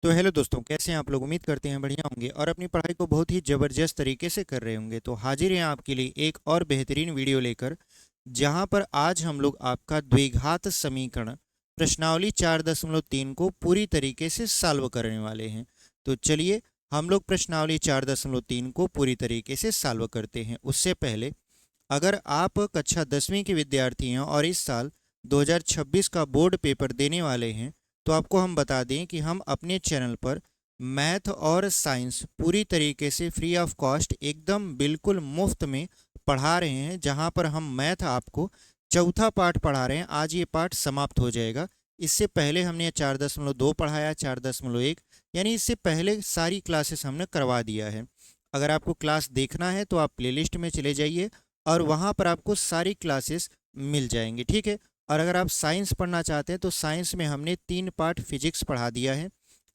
तो हेलो दोस्तों, कैसे हैं आप लोग। उम्मीद करते हैं बढ़िया होंगे और अपनी पढ़ाई को बहुत ही ज़बरदस्त तरीके से कर रहे होंगे। तो हाजिर हैं आपके लिए एक और बेहतरीन वीडियो लेकर, जहां पर आज हम लोग आपका द्विघात समीकरण प्रश्नावली 4.3 को पूरी तरीके से सॉल्व करने वाले हैं। तो चलिए हम लोग प्रश्नावली 4.3 को पूरी तरीके से सॉल्व करते हैं। उससे पहले, अगर आप कक्षा 10वीं के विद्यार्थी हैं और इस साल 2026 का बोर्ड पेपर देने वाले हैं, तो आपको हम बता दें कि हम अपने चैनल पर मैथ और साइंस पूरी तरीके से फ्री ऑफ कॉस्ट एकदम बिल्कुल मुफ्त में पढ़ा रहे हैं। जहां पर हम मैथ आपको चौथा पाठ पढ़ा रहे हैं, आज ये पाठ समाप्त हो जाएगा। इससे पहले हमने 4.2 पढ़ाया, 4.1, यानी इससे पहले सारी क्लासेस हमने करवा दिया है। अगर आपको क्लास देखना है तो आप प्लेलिस्ट में चले जाइए और वहाँ पर आपको सारी क्लासेस मिल जाएंगी, ठीक है। और अगर आप साइंस पढ़ना चाहते हैं तो साइंस में हमने 3 पार्ट फिजिक्स पढ़ा दिया है,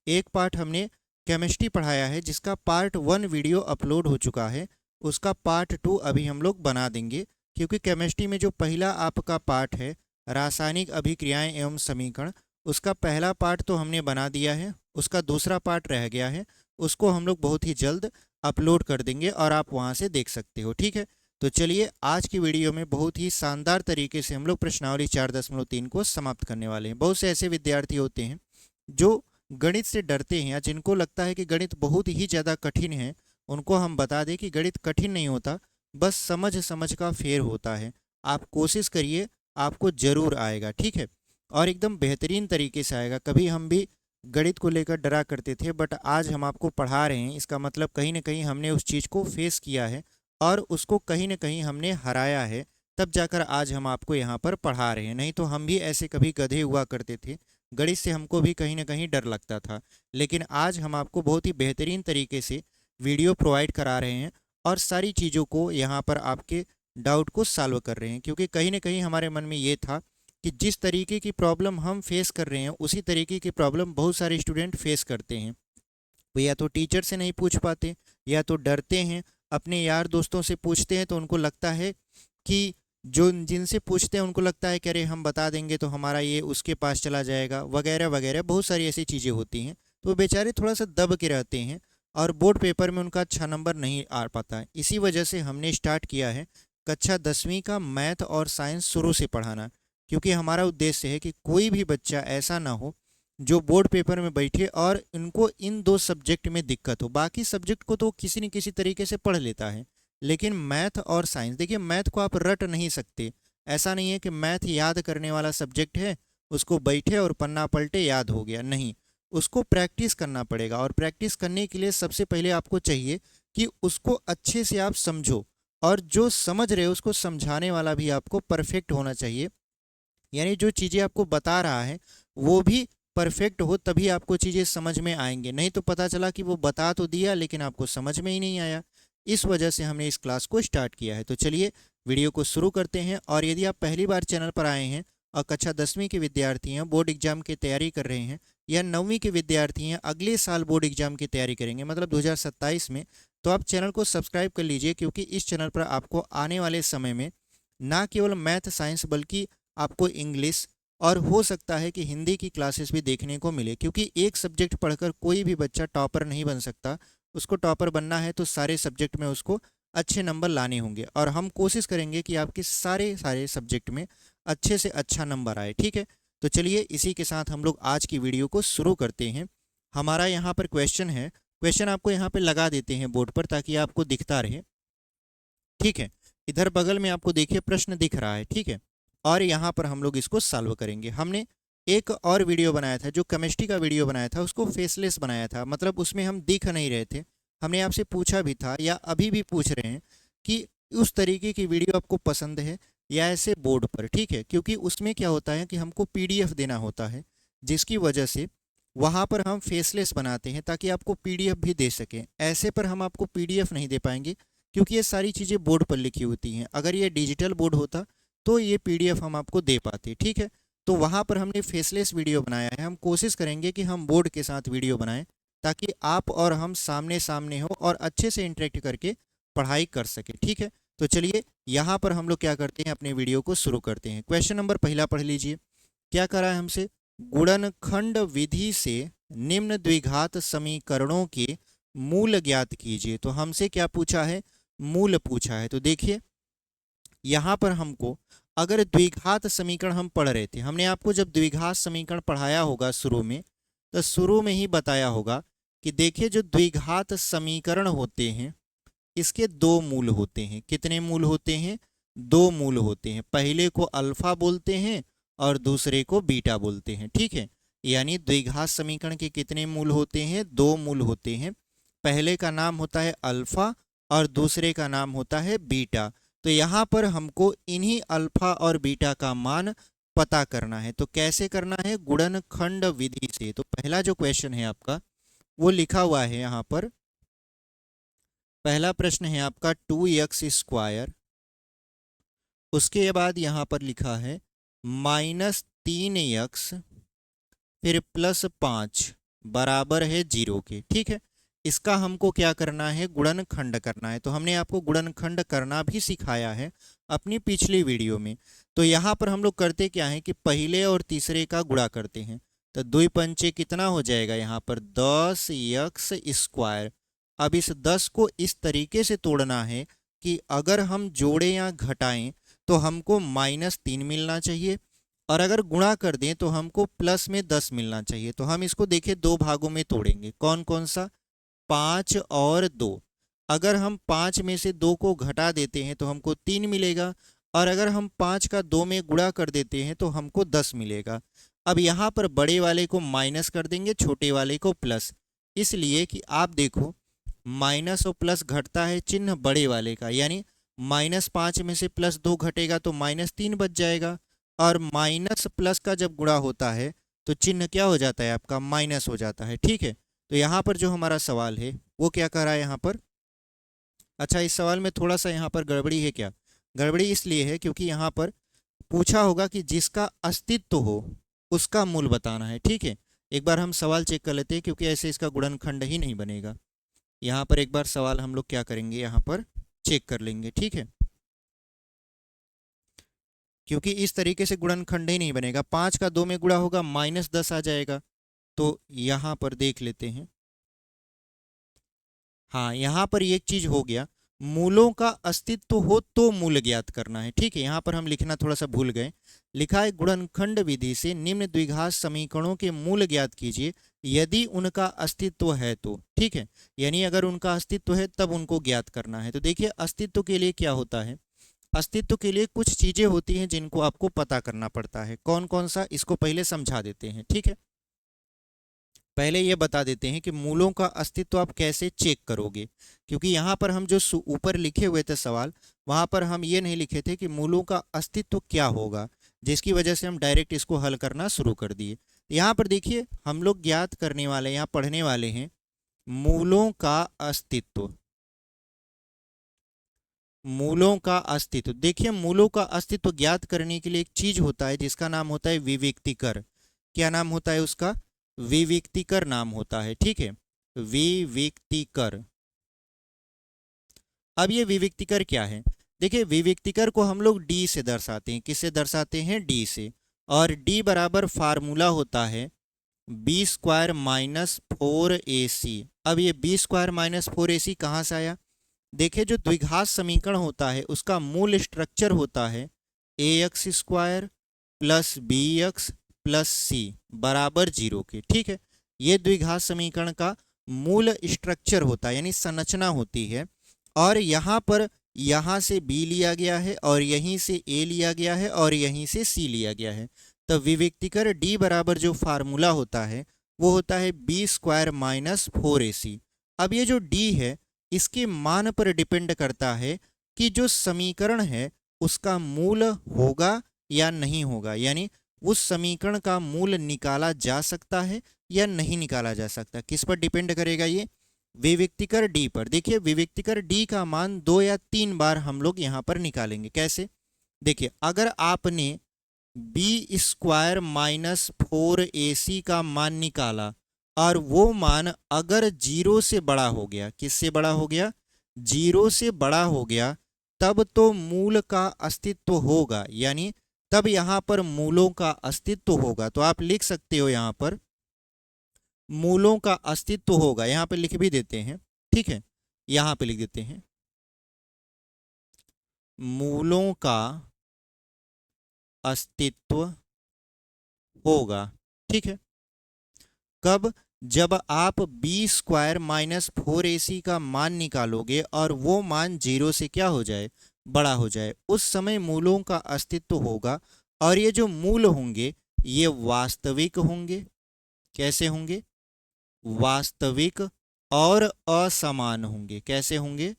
एक पार्ट हमने केमिस्ट्री पढ़ाया है जिसका पार्ट 1 वीडियो अपलोड हो चुका है, उसका पार्ट 2 अभी हम लोग बना देंगे। क्योंकि केमिस्ट्री में जो पहला आपका पार्ट है, रासायनिक अभिक्रियाएं एवं समीकरण, उसका पहला पार्ट तो हमने बना दिया है, उसका दूसरा पार्ट रह गया है, उसको हम लोग बहुत ही जल्द अपलोड कर देंगे और आप वहाँ से देख सकते हो, ठीक है। तो चलिए आज की वीडियो में बहुत ही शानदार तरीके से हम लोग प्रश्नावली 4.3 को समाप्त करने वाले हैं। बहुत से ऐसे विद्यार्थी होते हैं जो गणित से डरते हैं या जिनको लगता है कि गणित बहुत ही ज़्यादा कठिन है। उनको हम बता दें कि गणित कठिन नहीं होता, बस समझ समझ का फेर होता है। आप कोशिश करिए, आपको ज़रूर आएगा, ठीक है। और एकदम बेहतरीन तरीके से आएगा। कभी हम भी गणित को लेकर डरा करते थे, बट आज हम आपको पढ़ा रहे हैं, इसका मतलब कहीं ना कहीं हमने उस चीज़ को फेस किया है और उसको कहीं ना कहीं हमने हराया है। तब जाकर आज हम आपको यहाँ पर पढ़ा रहे हैं, नहीं तो हम भी ऐसे कभी गधे हुआ करते थे। गणित से हमको भी कहीं ना कहीं डर लगता था। लेकिन आज हम आपको बहुत ही बेहतरीन तरीके से वीडियो प्रोवाइड करा रहे हैं और सारी चीज़ों को यहाँ पर आपके डाउट को सॉल्व कर रहे हैं। क्योंकि कहीं ना कहीं हमारे मन में ये था कि जिस तरीके की प्रॉब्लम हम फेस कर रहे हैं उसी तरीके की प्रॉब्लम बहुत सारे स्टूडेंट फेस करते हैं। वो या तो टीचर से नहीं पूछ पाते, या तो डरते हैं, अपने यार दोस्तों से पूछते हैं तो उनको लगता है कि जो जिनसे पूछते हैं उनको लगता है कि अरे हम बता देंगे तो हमारा ये उसके पास चला जाएगा, वगैरह वगैरह बहुत सारी ऐसी चीज़ें होती हैं। तो वो बेचारे थोड़ा सा दब के रहते हैं और बोर्ड पेपर में उनका अच्छा नंबर नहीं आ पाता है। इसी वजह से हमने स्टार्ट किया है कक्षा 10वीं का मैथ और साइंस शुरू से पढ़ाना। क्योंकि हमारा उद्देश्य है कि कोई भी बच्चा ऐसा ना हो जो बोर्ड पेपर में बैठे और इनको इन 2 सब्जेक्ट में दिक्कत हो। बाकी सब्जेक्ट को तो किसी न किसी तरीके से पढ़ लेता है, लेकिन मैथ और साइंस, देखिए मैथ को आप रट नहीं सकते। ऐसा नहीं है कि मैथ याद करने वाला सब्जेक्ट है, उसको बैठे और पन्ना पलटे याद हो गया, नहीं। उसको प्रैक्टिस करना पड़ेगा और प्रैक्टिस करने के लिए सबसे पहले आपको चाहिए कि उसको अच्छे से आप समझो, और जो समझ रहे हो उसको समझाने वाला भी आपको परफेक्ट होना चाहिए। यानी जो चीज़ें आपको बता रहा है वो भी परफेक्ट हो, तभी आपको चीज़ें समझ में आएंगे। नहीं तो पता चला कि वो बता तो दिया लेकिन आपको समझ में ही नहीं आया। इस वजह से हमने इस क्लास को स्टार्ट किया है। तो चलिए वीडियो को शुरू करते हैं। और यदि आप पहली बार चैनल पर आए हैं और कक्षा 10वीं के विद्यार्थी हैं, बोर्ड एग्जाम की तैयारी कर रहे हैं, या 9वीं के विद्यार्थी हैं, अगले साल बोर्ड एग्जाम की तैयारी करेंगे मतलब 2027 में, तो आप चैनल को सब्सक्राइब कर लीजिए। क्योंकि इस चैनल पर आपको आने वाले समय में ना केवल मैथ साइंस बल्कि आपको इंग्लिश और हो सकता है कि हिंदी की क्लासेस भी देखने को मिले। क्योंकि एक सब्जेक्ट पढ़कर कोई भी बच्चा टॉपर नहीं बन सकता। उसको टॉपर बनना है तो सारे सब्जेक्ट में उसको अच्छे नंबर लाने होंगे, और हम कोशिश करेंगे कि आपके सारे सारे सब्जेक्ट में अच्छे से अच्छा नंबर आए, ठीक है। तो चलिए इसी के साथ हम लोग आज की वीडियो को शुरू करते हैं। हमारा यहाँ पर क्वेश्चन है, क्वेश्चन आपको यहाँ पे लगा देते हैं बोर्ड पर ताकि आपको दिखता रहे, ठीक है। इधर बगल में आपको देखिए प्रश्न दिख रहा है, ठीक है। और यहाँ पर हम लोग इसको सॉल्व करेंगे। हमने एक और वीडियो बनाया था, जो केमिस्ट्री का वीडियो बनाया था, उसको फेसलेस बनाया था, मतलब उसमें हम दिख नहीं रहे थे। हमने आपसे पूछा भी था या अभी भी पूछ रहे हैं कि उस तरीके की वीडियो आपको पसंद है या ऐसे बोर्ड पर, ठीक है। क्योंकि उसमें क्या होता है कि हमको पीडीएफ देना होता है, जिसकी वजह से वहाँ पर हम फेसलेस बनाते हैं ताकि आपको पीडीएफ भी दे सकें। ऐसे पर हम आपको पीडीएफ नहीं दे पाएंगे क्योंकि ये सारी चीज़ें बोर्ड पर लिखी होती हैं। अगर ये डिजिटल बोर्ड होता तो ये पीडीएफ हम आपको दे पाते, ठीक है। तो वहाँ पर हमने फेसलेस वीडियो बनाया है। हम कोशिश करेंगे कि हम बोर्ड के साथ वीडियो बनाएं ताकि आप और हम सामने सामने हो और अच्छे से इंटरेक्ट करके पढ़ाई कर सके, ठीक है। तो चलिए यहाँ पर हम लोग क्या करते हैं, अपने वीडियो को शुरू करते हैं। क्वेश्चन नंबर पहला पढ़ लीजिए। क्या करा है हमसे, गुणनखंड विधि से निम्न द्विघात समीकरणों के मूल ज्ञात कीजिए। तो हमसे क्या पूछा है, मूल पूछा है। तो देखिए यहाँ पर हमको अगर द्विघात समीकरण हम पढ़ रहे थे, हमने आपको जब द्विघात समीकरण पढ़ाया होगा शुरू में, तो शुरू में ही बताया होगा कि देखिए जो द्विघात समीकरण होते हैं इसके दो मूल होते हैं। कितने मूल होते हैं, दो मूल होते हैं। पहले को अल्फा बोलते हैं और दूसरे को बीटा बोलते हैं, ठीक है। यानी द्विघात समीकरण के कितने मूल होते हैं, दो मूल होते हैं। पहले का नाम होता है अल्फा और दूसरे का नाम होता है बीटा। तो यहाँ पर हमको इन्हीं अल्फा और बीटा का मान पता करना है। तो कैसे करना है, गुणनखंड विधि से। तो पहला जो क्वेश्चन है आपका वो लिखा हुआ है यहाँ पर। पहला प्रश्न है आपका 2x², उसके बाद यहाँ पर लिखा है -3x फिर +5 बराबर है 0 के, ठीक है। इसका हमको क्या करना है, गुणनखंड करना है। तो हमने आपको गुणनखंड करना भी सिखाया है अपनी पिछली वीडियो में। तो यहाँ पर हम लोग करते क्या है कि पहले और तीसरे का गुणा करते हैं। तो 2 पंचे कितना हो जाएगा यहाँ पर 10x²। अब इस 10 को इस तरीके से तोड़ना है कि अगर हम जोड़ें या घटाएं तो हमको -3 मिलना चाहिए, और अगर गुणा कर दें तो हमको प्लस में 10 मिलना चाहिए। तो हम इसको देखिए दो भागों में तोड़ेंगे। कौन कौन सा, 5 और 2। अगर हम 5 में से 2 को घटा देते हैं तो हमको 3 मिलेगा, और अगर हम 5 का 2 में गुणा कर देते हैं तो हमको 10 मिलेगा। अब यहाँ पर बड़े वाले को माइनस कर देंगे, छोटे वाले को प्लस, इसलिए कि आप देखो माइनस और प्लस घटता है चिन्ह बड़े वाले का, यानी -5 में से +2 घटेगा तो -3 बच जाएगा। और माइनस प्लस का जब गुणा होता है तो चिन्ह क्या हो जाता है आपका, माइनस हो जाता है, ठीक है। तो यहाँ पर जो हमारा सवाल है वो क्या कह रहा है यहाँ पर, अच्छा इस सवाल में थोड़ा सा यहाँ पर गड़बड़ी है। क्या गड़बड़ी, इसलिए है क्योंकि यहाँ पर पूछा होगा कि जिसका अस्तित्व हो उसका मूल बताना है, ठीक है। एक बार हम सवाल चेक कर लेते हैं, क्योंकि ऐसे इसका गुणनखंड ही नहीं बनेगा। यहाँ पर एक बार सवाल हम लोग क्या करेंगे, यहाँ पर चेक कर लेंगे, ठीक है। क्योंकि इस तरीके से गुणनखंड ही नहीं बनेगा। 5 का 2 में गुणा होगा -10 आ जाएगा। तो यहाँ पर देख लेते हैं, हाँ यहाँ पर एक चीज हो गया, मूलों का अस्तित्व हो तो मूल ज्ञात करना है, ठीक है। यहाँ पर हम लिखना थोड़ा सा भूल गए। लिखा है गुणनखंड विधि से निम्न द्विघात समीकरणों के मूल ज्ञात कीजिए यदि उनका अस्तित्व है तो, ठीक है। यानी अगर उनका अस्तित्व है तब उनको ज्ञात करना है। तो देखिए अस्तित्व के लिए क्या होता है, अस्तित्व के लिए कुछ चीजें होती हैं जिनको आपको पता करना पड़ता है। कौन कौन सा, इसको पहले समझा देते हैं, ठीक है। पहले ये बता देते हैं कि मूलों का अस्तित्व आप कैसे चेक करोगे, क्योंकि यहाँ पर हम जो ऊपर लिखे हुए थे सवाल, वहाँ पर हम ये नहीं लिखे थे कि मूलों का अस्तित्व क्या होगा, जिसकी वजह से हम डायरेक्ट इसको हल करना शुरू कर दिए। यहाँ पर देखिए हम लोग ज्ञात करने वाले, यहाँ पढ़ने वाले हैं मूलों का अस्तित्व। मूलों का अस्तित्व, देखिए मूलों का अस्तित्व ज्ञात करने के लिए एक चीज होता है जिसका नाम होता है विविक्तिकर। क्या नाम होता है उसका, विविक्तिकर नाम होता है, ठीक है, विविक्तिकर। अब ये विविक्तिकर क्या है, देखिए विविक्तिकर को हम लोग डी से दर्शाते हैं। किससे दर्शाते हैं, डी से। और डी बराबर फार्मूला होता है b² - 4ac। अब ये b² - 4ac कहाँ से आया, देखिए जो द्विघात समीकरण होता है उसका मूल स्ट्रक्चर होता है ax² + bx + c बराबर 0 के, ठीक है। ये द्विघात समीकरण का मूल स्ट्रक्चर होता है, यानी संरचना होती है। और यहाँ पर यहाँ से b लिया गया है और यहीं से a लिया गया है और यहीं से c लिया गया है। तो विविक्तिकर d बराबर जो फार्मूला होता है वो होता है b² - 4ac। अब ये जो d है इसके मान पर डिपेंड करता है कि जो समीकरण है उसका मूल होगा या नहीं होगा, यानी उस समीकरण का मूल निकाला जा सकता है या नहीं निकाला जा सकता। किस पर डिपेंड करेगा, ये विविक्तिकर डी पर। देखिए विविक्तिकर डी का मान 2 या 3 बार हम लोग यहाँ पर निकालेंगे। कैसे, देखिए अगर आपने b² - 4ac का मान निकाला और वो मान अगर 0 से बड़ा हो गया, किससे बड़ा हो गया, 0 से बड़ा हो गया, तब तो मूल का अस्तित्व होगा, यानी तब यहाँ पर मूलों का अस्तित्व होगा। तो आप लिख सकते हो यहाँ पर मूलों का अस्तित्व होगा, यहाँ पे लिख भी देते हैं, ठीक है, यहाँ पे लिख देते हैं मूलों का अस्तित्व होगा, ठीक है। कब? जब आप बी स्क्वायर माइनस 4ac का मान निकालोगे और वो मान 0 से क्या हो जाए, बड़ा हो जाए, उस समय मूलों का अस्तित्व होगा। और ये जो मूल होंगे ये वास्तविक होंगे। कैसे होंगे? वास्तविक और असमान होंगे। कैसे होंगे?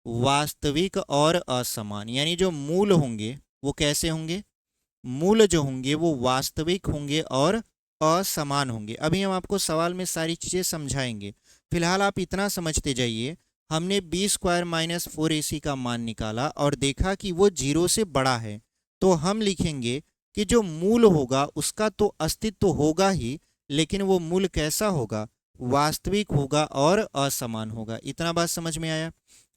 वास्तविक और असमान। यानी जो मूल होंगे वो कैसे होंगे? मूल जो होंगे वो वास्तविक होंगे और असमान होंगे। अभी हम आपको सवाल में सारी चीज़ें समझाएंगे, फिलहाल आप इतना समझते जाइए। हमने बी स्क्वायर माइनस 4ac का मान निकाला और देखा कि वो 0 से बड़ा है, तो हम लिखेंगे कि जो मूल होगा उसका तो अस्तित्व होगा ही, लेकिन वो मूल कैसा होगा? वास्तविक होगा और असमान होगा। इतना बात समझ में आया?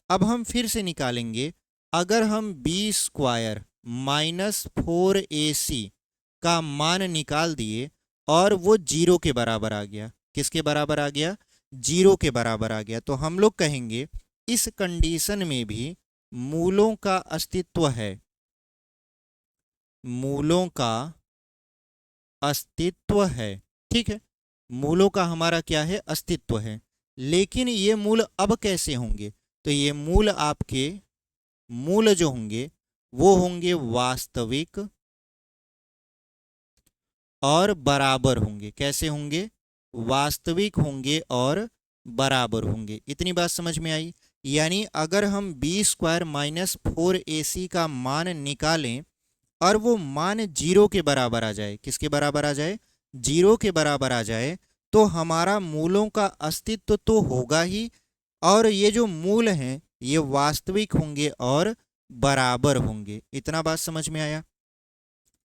अब हम फिर से निकालेंगे। अगर हम बी स्क्वायर माइनस 4ac का मान निकाल दिए और वो 0 के बराबर आ गया, किसके बराबर आ गया? 0 के बराबर आ गया, तो हम लोग कहेंगे इस कंडीशन में भी मूलों का अस्तित्व है। मूलों का अस्तित्व है, ठीक है। मूलों का हमारा क्या है? अस्तित्व है। लेकिन ये मूल अब कैसे होंगे? तो ये मूल आपके मूल जो होंगे वो होंगे वास्तविक और बराबर होंगे। कैसे होंगे? वास्तविक होंगे और बराबर होंगे। इतनी बात समझ में आई? यानी अगर हम बी स्क्वायर माइनस 4ac का मान निकालें और वो मान 0 के बराबर आ जाए, किसके बराबर आ जाए? 0 के बराबर आ जाए, तो हमारा मूलों का अस्तित्व तो होगा ही, और ये जो मूल हैं ये वास्तविक होंगे और बराबर होंगे। इतना बात समझ में आया?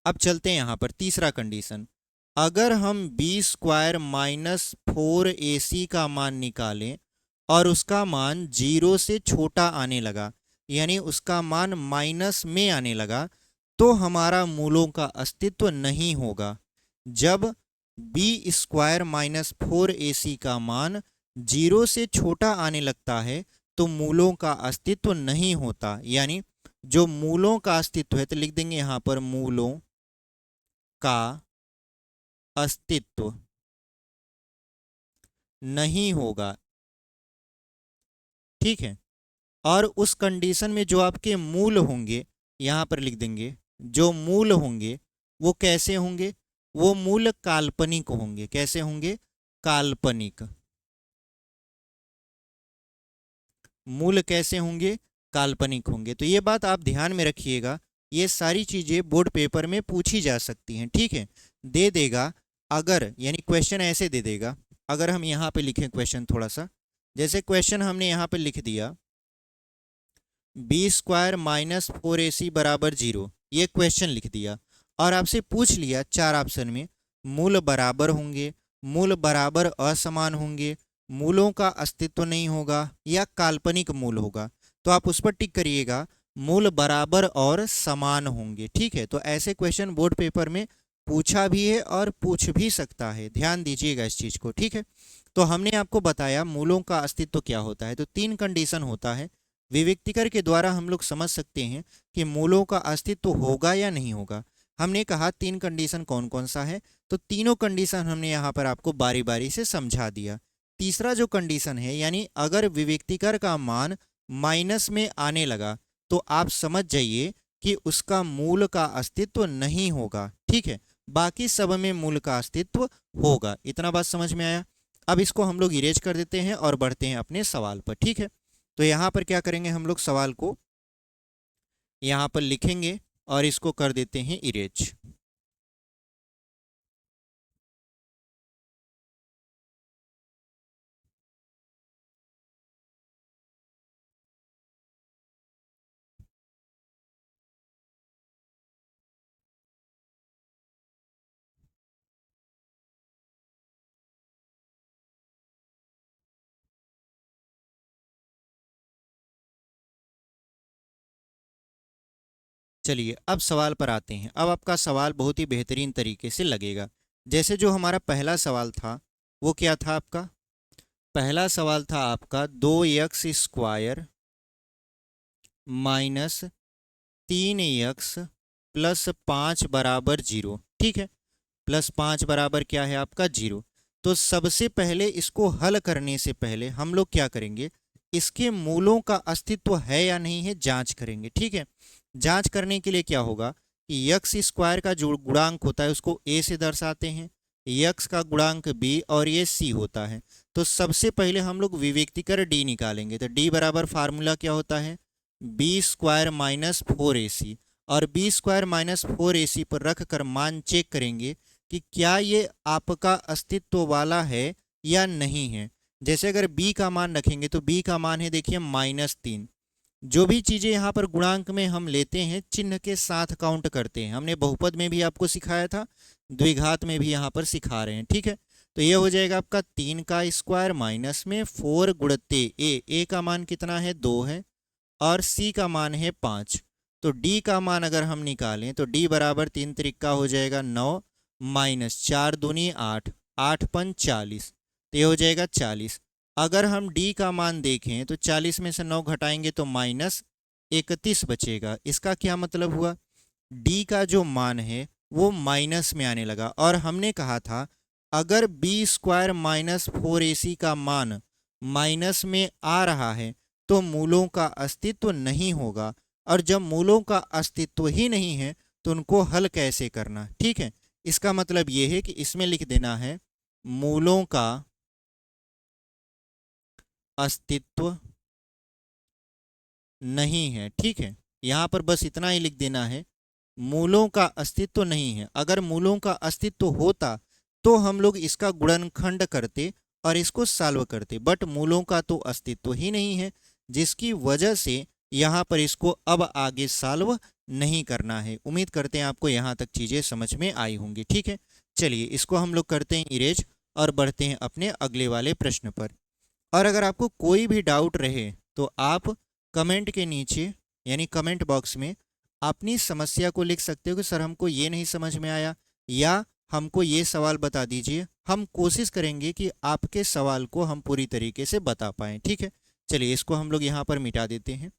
अब चलते हैं यहाँ पर तीसरा कंडीशन। अगर हम बी स्क्वायर माइनस 4ac का मान निकालें और उसका मान 0 से छोटा आने लगा, यानी उसका मान माइनस में आने लगा, तो हमारा मूलों का अस्तित्व नहीं होगा। जब बी स्क्वायर माइनस 4ac का मान 0 से छोटा आने लगता है तो मूलों का अस्तित्व नहीं होता। यानी जो मूलों का अस्तित्व है, तो लिख देंगे यहाँ पर मूलों का अस्तित्व नहीं होगा, ठीक है। और उस कंडीशन में जो आपके मूल होंगे, यहाँ पर लिख देंगे, जो मूल होंगे वो कैसे होंगे? वो मूल काल्पनिक होंगे। कैसे होंगे? काल्पनिक। मूल कैसे होंगे? काल्पनिक होंगे। तो ये बात आप ध्यान में रखिएगा, ये सारी चीज़ें बोर्ड पेपर में पूछी जा सकती हैं, ठीक है। दे देगा अगर, यानी क्वेश्चन ऐसे दे देगा। अगर हम यहाँ पे लिखें क्वेश्चन थोड़ा सा, जैसे क्वेश्चन हमने यहाँ पे लिख दिया बी स्क्वायर माइनस 4ac बराबर 0, ये क्वेश्चन लिख दिया और आपसे पूछ लिया चार ऑप्शन में मूल बराबर होंगे, मूल बराबर असमान होंगे, मूलों का अस्तित्व नहीं होगा या काल्पनिक मूल होगा, तो आप उस पर टिक करिएगा मूल बराबर और समान होंगे, ठीक है। तो ऐसे क्वेश्चन बोर्ड पेपर में पूछा भी है और पूछ भी सकता है, ध्यान दीजिएगा इस चीज़ को, ठीक है। तो हमने आपको बताया मूलों का अस्तित्व क्या होता है। तो तीन कंडीशन होता है, विविक्तिकर के द्वारा हम लोग समझ सकते हैं कि मूलों का अस्तित्व होगा या नहीं होगा। हमने कहा तीन कंडीशन कौन कौन सा है, तो तीनों कंडीशन हमने यहाँ पर आपको बारी बारी से समझा दिया। तीसरा जो कंडीशन है, यानी अगर विविक्तिकर का मान माइनस में आने लगा तो आप समझ जाइए कि उसका मूल का अस्तित्व नहीं होगा, ठीक है। बाकी सब में मूल का अस्तित्व होगा। इतना बात समझ में आया? अब इसको हम लोग इरेज कर देते हैं और बढ़ते हैं अपने सवाल पर, ठीक है। तो यहाँ पर क्या करेंगे, हम लोग सवाल को यहाँ पर लिखेंगे और इसको कर देते हैं इरेज। चलिए अब सवाल पर आते हैं। अब आपका सवाल बहुत ही बेहतरीन तरीके से लगेगा। जैसे जो हमारा पहला सवाल था वो क्या था आपका? पहला सवाल था आपका 2x² माइनस 3x प्लस 5 बराबर 0। ठीक है, प्लस 5 बराबर क्या है आपका 0। तो सबसे पहले इसको हल करने से पहले हम लोग क्या करेंगे, इसके मूलों का अस्तित्व है या नहीं है जांच करेंगे। ठीक है, जांच करने के लिए क्या होगा कि x² का जो गुणांक होता है उसको a से दर्शाते हैं, x का गुणांक b और ये c होता है। तो सबसे पहले हम लोग विवेक्तिकर d निकालेंगे। तो d बराबर फार्मूला क्या होता है, b² माइनस 4ac, और b² माइनस 4ac पर रख कर मान चेक करेंगे कि क्या ये आपका अस्तित्व वाला है या नहीं है। जैसे अगर b का मान रखेंगे तो b का मान है देखिए -3। जो भी चीज़ें यहाँ पर गुणांक में हम लेते हैं चिन्ह के साथ काउंट करते हैं, हमने बहुपद में भी आपको सिखाया था, द्विघात में भी यहाँ पर सिखा रहे हैं। ठीक है, तो ये हो जाएगा आपका 3 का स्क्वायर माइनस में 4 गुणते ए का मान कितना है 2 है और c का मान है 5। तो d का मान अगर हम निकालें तो d बराबर 3 त्रिक्का हो जाएगा 9 माइनस 4 दूनी 8, 8 पंच 40, तो ये हो जाएगा 40। अगर हम d का मान देखें तो 40 में से 9 घटाएंगे तो -31 बचेगा। इसका क्या मतलब हुआ, d का जो मान है वो माइनस में आने लगा। और हमने कहा था अगर b² माइनस 4ac का मान माइनस में आ रहा है तो मूलों का अस्तित्व नहीं होगा, और जब मूलों का अस्तित्व ही नहीं है तो उनको हल कैसे करना। ठीक है, इसका मतलब ये है कि इसमें लिख देना है मूलों का अस्तित्व नहीं है। ठीक है, यहाँ पर बस इतना ही लिख देना है, मूलों का अस्तित्व नहीं है। अगर मूलों का अस्तित्व होता तो हम लोग इसका गुणनखंड करते और इसको सॉल्व करते, बट मूलों का तो अस्तित्व ही नहीं है, जिसकी वजह से यहाँ पर इसको अब आगे सॉल्व नहीं करना है। उम्मीद करते हैं आपको यहाँ तक चीज़ें समझ में आई होंगी। ठीक है, चलिए इसको हम लोग करते हैं इरेज और बढ़ते हैं अपने अगले वाले प्रश्न पर। और अगर आपको कोई भी डाउट रहे तो आप कमेंट के नीचे यानी कमेंट बॉक्स में अपनी समस्या को लिख सकते हो कि सर हमको ये नहीं समझ में आया या हमको ये सवाल बता दीजिए। हम कोशिश करेंगे कि आपके सवाल को हम पूरी तरीके से बता पाएँ। ठीक है, चलिए इसको हम लोग यहाँ पर मिटा देते हैं।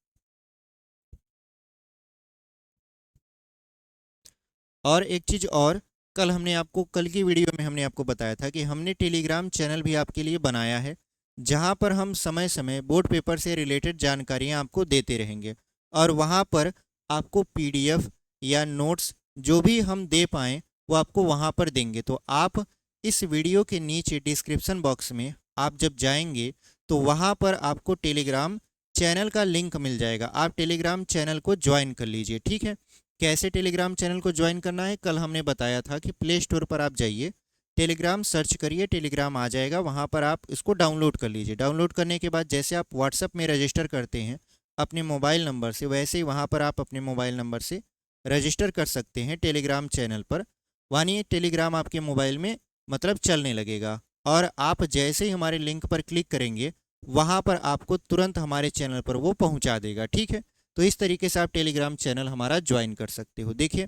और एक चीज़ और, कल की वीडियो में हमने आपको बताया था कि हमने टेलीग्राम चैनल भी आपके लिए बनाया है, जहां पर हम समय समय बोर्ड पेपर से रिलेटेड जानकारियां आपको देते रहेंगे, और वहां पर आपको पीडीएफ या नोट्स जो भी हम दे पाएँ वो आपको वहां पर देंगे। तो आप इस वीडियो के नीचे डिस्क्रिप्शन बॉक्स में आप जब जाएंगे तो वहां पर आपको टेलीग्राम चैनल का लिंक मिल जाएगा, आप टेलीग्राम चैनल को ज्वाइन कर लीजिए। ठीक है, कैसे टेलीग्राम चैनल को ज्वाइन करना है कल हमने बताया था कि प्ले स्टोर पर आप जाइए, टेलीग्राम सर्च करिए, टेलीग्राम आ जाएगा, वहाँ पर आप इसको डाउनलोड कर लीजिए। डाउनलोड करने के बाद जैसे आप व्हाट्सअप में रजिस्टर करते हैं अपने मोबाइल नंबर से, वैसे ही वहाँ पर आप अपने मोबाइल नंबर से रजिस्टर कर सकते हैं टेलीग्राम चैनल पर। वानी टेलीग्राम आपके मोबाइल में मतलब चलने लगेगा, और आप जैसे ही हमारे लिंक पर क्लिक करेंगे वहाँ पर आपको तुरंत हमारे चैनल पर वो पहुँचा देगा। ठीक है, तो इस तरीके से आप टेलीग्राम चैनल हमारा ज्वाइन कर सकते हो। देखिए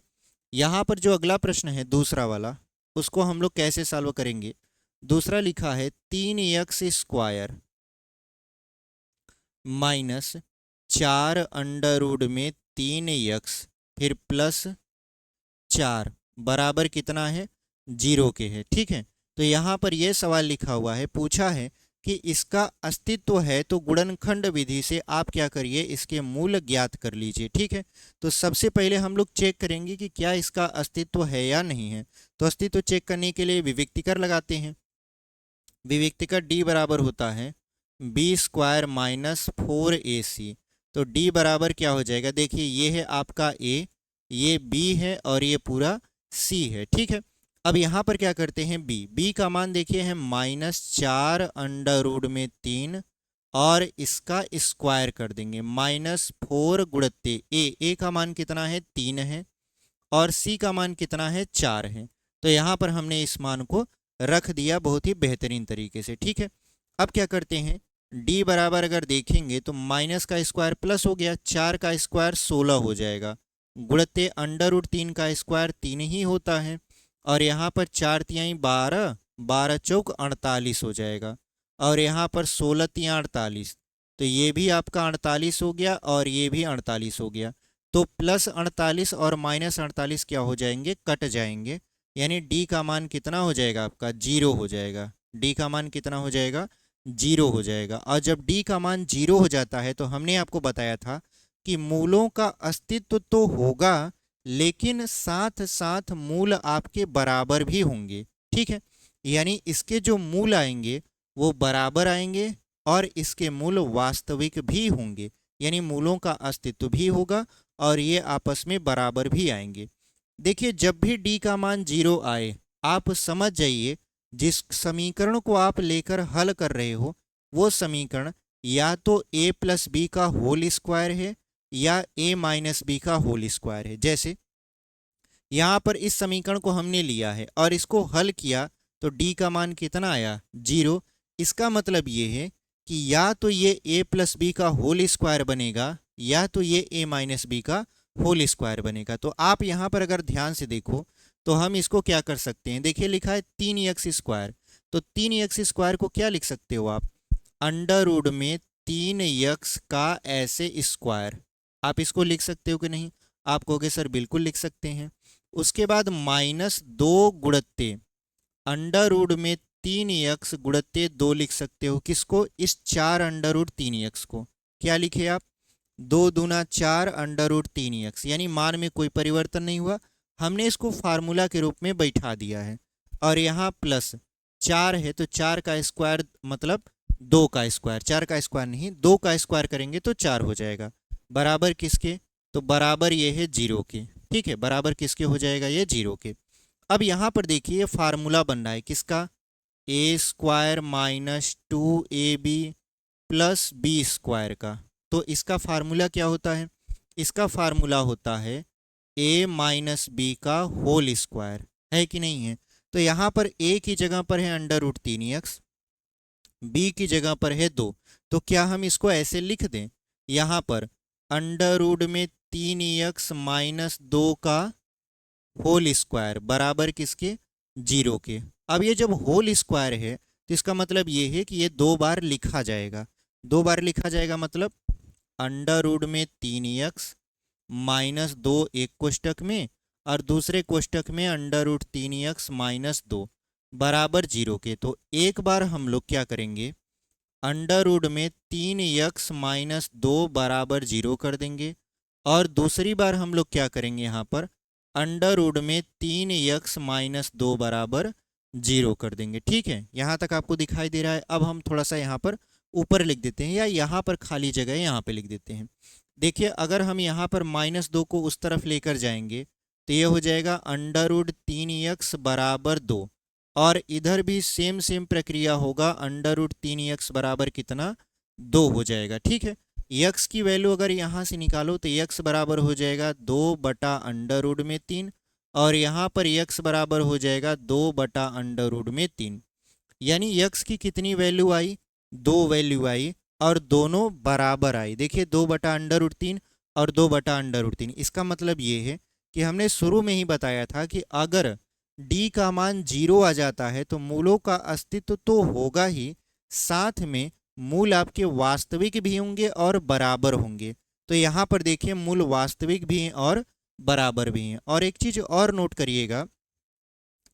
यहाँ पर जो अगला प्रश्न है दूसरा वाला, उसको हम लोग कैसे सॉल्व करेंगे। दूसरा लिखा है 3x² माइनस 4 अंडर रूट में 3x फिर प्लस 4 बराबर कितना है 0 के है। ठीक है, तो यहाँ पर यह सवाल लिखा हुआ है, पूछा है कि इसका अस्तित्व है तो गुणनखंड विधि से आप क्या करिए इसके मूल ज्ञात कर लीजिए। ठीक है, तो सबसे पहले हम लोग चेक करेंगे कि क्या इसका अस्तित्व है या नहीं है। तो अस्तित्व चेक करने के लिए विविक्तिकर लगाते हैं। विविक्तिकर d बराबर होता है b² माइनस 4ac। तो d बराबर क्या हो जाएगा, देखिए ये है आपका a, ये b है और ये पूरा c है। ठीक है, अब यहाँ पर क्या करते हैं b का मान देखिए है -4 अंडर रूट में 3 और इसका स्क्वायर कर देंगे -4 गुणते a का मान कितना है 3 है और c का मान कितना है 4 है। तो यहाँ पर हमने इस मान को रख दिया बहुत ही बेहतरीन तरीके से। ठीक है, अब क्या करते हैं d बराबर अगर देखेंगे तो माइनस का स्क्वायर प्लस हो गया, 4 का स्क्वायर 16 हो जाएगा, गुणते अंडर रूट 3 का स्क्वायर 3 ही होता है, और यहाँ पर 4 तिहाई 12 12 चौक 48 हो जाएगा, और यहाँ पर 16 तियाँ 48, तो ये भी आपका 48 हो गया और ये भी 48 हो गया। तो प्लस 48 और माइनस 48 क्या हो जाएंगे, कट जाएंगे, यानी डी का मान कितना हो जाएगा आपका, 0 हो जाएगा। डी का मान कितना हो जाएगा, 0 हो जाएगा। और जब डी का मान 0 हो जाता है तो हमने आपको बताया था कि मूलों का अस्तित्व तो होगा, लेकिन साथ साथ मूल आपके बराबर भी होंगे। ठीक है, यानी इसके जो मूल आएंगे वो बराबर आएंगे और इसके मूल वास्तविक भी होंगे, यानी मूलों का अस्तित्व भी होगा और ये आपस में बराबर भी आएंगे। देखिए, जब भी डी का मान 0 आए, आप समझ जाइए जिस समीकरण को आप लेकर हल कर रहे हो वो समीकरण या तो a प्लस बी का होल स्क्वायर है या a माइनस बी का होल स्क्वायर है। जैसे यहाँ पर इस समीकरण को हमने लिया है और इसको हल किया तो d का मान कितना आया, 0। इसका मतलब ये है कि या तो ये a प्लस बी का होल स्क्वायर बनेगा या तो ये a माइनस बी का होल स्क्वायर बनेगा। तो आप यहाँ पर अगर ध्यान से देखो तो हम इसको क्या कर सकते हैं, देखिए लिखा है 3x स्क्वायर, तो 3x स्क्वायर को क्या लिख सकते हो आप, अंडर रूट में 3x का ऐसे स्क्वायर। आप इसको लिख सकते हो कि नहीं, आप कहोगे सर बिल्कुल लिख सकते हैं। उसके बाद -2 गुणत्ते अंडर रूट में 3x गुणत्ते 2 लिख सकते हो, किसको, इस 4 अंडर रूट 3x को। क्या लिखे आप, 2 दूना 4 अंडर रूट 3x, यानी मान में कोई परिवर्तन नहीं हुआ, हमने इसको फार्मूला के रूप में बैठा दिया है। और यहाँ प्लस 4 है तो 4 का स्क्वायर मतलब 2 का स्क्वायर, 4 का स्क्वायर नहीं 2 का स्क्वायर करेंगे तो 4 हो जाएगा, बराबर किसके, तो बराबर ये है 0 के। ठीक है, बराबर किसके हो जाएगा, ये 0 के। अब यहाँ पर देखिए फार्मूला बन रहा है किसका, a square minus 2ab plus b square का। तो इसका फार्मूला क्या होता है, इसका फार्मूला होता है a माइनस बी का होल स्क्वायर, है कि नहीं है। तो यहाँ पर a की जगह पर है अंडर रूट 3x, b की जगह पर है 2, तो क्या हम इसको ऐसे लिख दें, यहाँ पर अंडर रूट में 3x माइनस 2 का होल स्क्वायर बराबर किसके, 0 के। अब ये जब होल स्क्वायर है तो इसका मतलब ये है कि ये 2 बार लिखा जाएगा, 2 बार लिखा जाएगा, मतलब अंडर रूट में 3x माइनस 2 एक कोष्टक में और दूसरे कोष्टक में अंडर रूट 3x माइनस 2 बराबर 0 के। तो एक बार हम लोग क्या करेंगे, अंडर रूट में 3x माइनस 2 बराबर 0 कर देंगे और दूसरी बार हम लोग क्या करेंगे, यहाँ पर अंडर रूट में 3x माइनस 2 बराबर 0 कर देंगे। ठीक है, यहाँ तक आपको दिखाई दे रहा है। अब हम थोड़ा सा यहाँ पर ऊपर लिख देते हैं या यहाँ पर खाली जगह है यहाँ पे लिख देते हैं। देखिए, अगर हम यहाँ पर -2 को उस तरफ लेकर जाएंगे तो ये हो जाएगा अंडर रूट 3x बराबर 2, और इधर भी सेम प्रक्रिया होगा, अंडर रूट 3x बराबर कितना, 2 हो जाएगा। ठीक है, x की वैल्यू अगर यहाँ से निकालो तो x बराबर हो जाएगा 2 बटा अंडर रूट में 3, और यहाँ पर x बराबर हो जाएगा 2 बटा अंडर रूट में 3, यानी x की कितनी वैल्यू आई, 2 वैल्यू आई और दोनों बराबर आई। देखिए 2 बटा अंडर रूट 3 और 2 बटा अंडर रूट 3, इसका मतलब ये है कि हमने शुरू में ही बताया था कि अगर d का मान 0 आ जाता है तो मूलों का अस्तित्व तो होगा ही, साथ में मूल आपके वास्तविक भी होंगे और बराबर होंगे। तो यहाँ पर देखिए मूल वास्तविक भी हैं और बराबर भी हैं। और एक चीज़ और नोट करिएगा,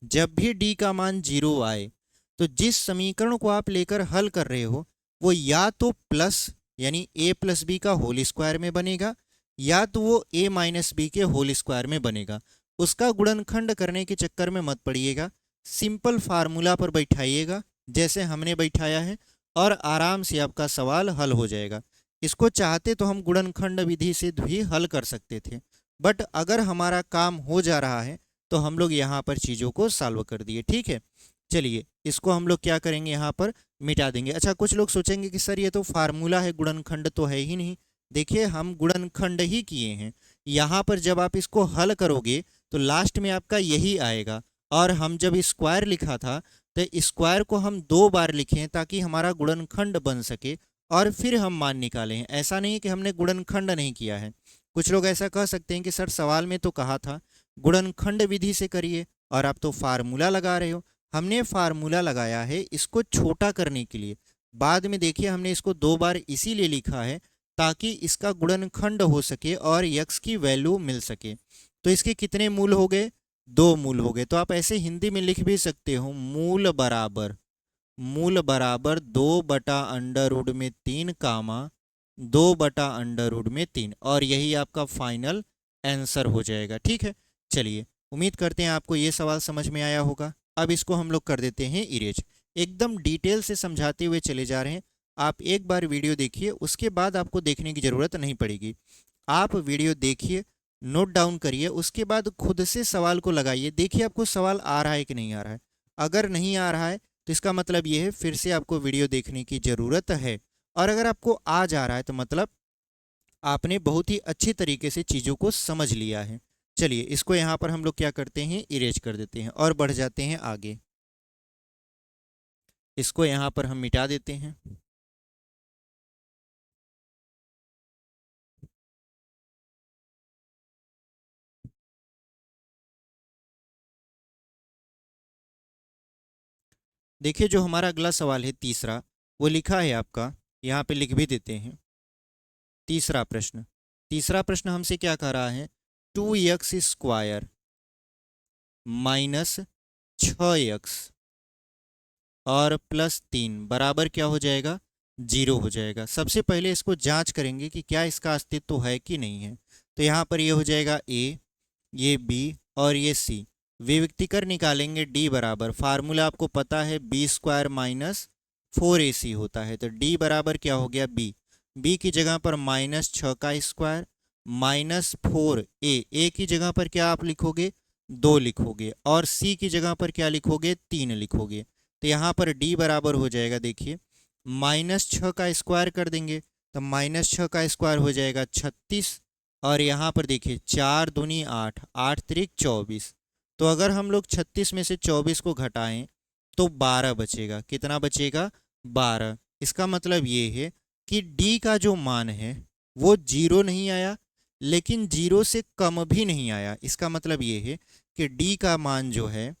जब भी d का मान 0 आए तो जिस समीकरण को आप लेकर हल कर रहे हो वो या तो प्लस यानी a प्लस बी का होल स्क्वायर में बनेगा या तो वो a माइनस बी के होल स्क्वायर में बनेगा। उसका गुणनखंड करने के चक्कर में मत पड़िएगा, सिंपल फार्मूला पर बैठाइएगा जैसे हमने बैठाया है और आराम से आपका सवाल हल हो जाएगा। इसको चाहते तो हम गुणनखंड विधि से भी हल कर सकते थे, बट अगर हमारा काम हो जा रहा है तो हम लोग यहाँ पर चीज़ों को सॉल्व कर दिए। ठीक है, चलिए इसको हम लोग क्या करेंगे, यहाँ पर मिटा देंगे। अच्छा, कुछ लोग सोचेंगे कि सर ये तो फार्मूला है, गुणनखंड तो है ही नहीं। देखिए हम गुणनखंड ही किए हैं, यहाँ पर जब आप इसको हल करोगे तो लास्ट में आपका यही आएगा। और हम जब स्क्वायर लिखा था तो स्क्वायर को हम 2 बार लिखे ताकि हमारा गुणनखंड बन सके और फिर हम मान निकालें। ऐसा नहीं कि हमने गुणनखंड नहीं किया है। कुछ लोग ऐसा कह सकते हैं कि सर सवाल में तो कहा था गुणनखंड विधि से करिए और आप तो फार्मूला लगा रहे हो। हमने फार्मूला लगाया है इसको छोटा करने के लिए। बाद में देखिए हमने इसको 2 बार इसीलिए लिखा है ताकि इसका गुणनखंड हो सके और यक्स की वैल्यू मिल सके। तो इसके कितने मूल हो गए? 2 मूल हो गए। तो आप ऐसे हिंदी में लिख भी सकते हो, मूल बराबर 2/√3 कामा 2/√3, और यही आपका फाइनल आंसर हो जाएगा। ठीक है, चलिए उम्मीद करते हैं आपको ये सवाल समझ में आया होगा। अब इसको हम लोग कर देते हैं इरेज। एकदम डिटेल से समझाते हुए चले जा रहे हैं, आप एक बार वीडियो देखिए, उसके बाद आपको देखने की ज़रूरत नहीं पड़ेगी। आप वीडियो देखिए, नोट डाउन करिए, उसके बाद खुद से सवाल को लगाइए, देखिए आपको सवाल आ रहा है कि नहीं आ रहा है। अगर नहीं आ रहा है तो इसका मतलब ये है फिर से आपको वीडियो देखने की ज़रूरत है, और अगर आपको आ जा रहा है तो मतलब आपने बहुत ही अच्छी तरीके से चीज़ों को समझ लिया है। चलिए इसको यहाँ पर हम लोग क्या करते हैं, इरेज कर देते हैं और बढ़ जाते हैं आगे। इसको यहाँ पर हम मिटा देते हैं। देखिए जो हमारा अगला सवाल है तीसरा, वो लिखा है आपका, यहाँ पे लिख भी देते हैं। तीसरा प्रश्न हमसे क्या कह रहा है, 2x² माइनस 6x और +3 बराबर क्या हो जाएगा, 0 हो जाएगा। सबसे पहले इसको जांच करेंगे कि क्या इसका अस्तित्व है कि नहीं है। तो यहाँ पर ये हो जाएगा a, ये b और ये c। विविक्तिकर निकालेंगे, d बराबर, फार्मूला आपको पता है b² माइनस 4ac होता है। तो d बराबर क्या हो गया, b की जगह पर -6² माइनस 4a, a की जगह पर क्या आप लिखोगे, 2 लिखोगे, और c की जगह पर क्या लिखोगे, 3 लिखोगे। तो यहाँ पर d बराबर हो जाएगा, देखिए -6 का स्क्वायर कर देंगे तो -6 का स्क्वायर हो जाएगा 36, और यहाँ पर देखिए 4 दूनी 8, 8 त्रिक 24। तो अगर हम लोग 36 में से 24 को घटाएं तो 12 बचेगा। कितना बचेगा, 12। इसका मतलब ये है कि d का जो मान है वो 0 नहीं आया, लेकिन 0 से कम भी नहीं आया। इसका मतलब ये है कि d का मान जो है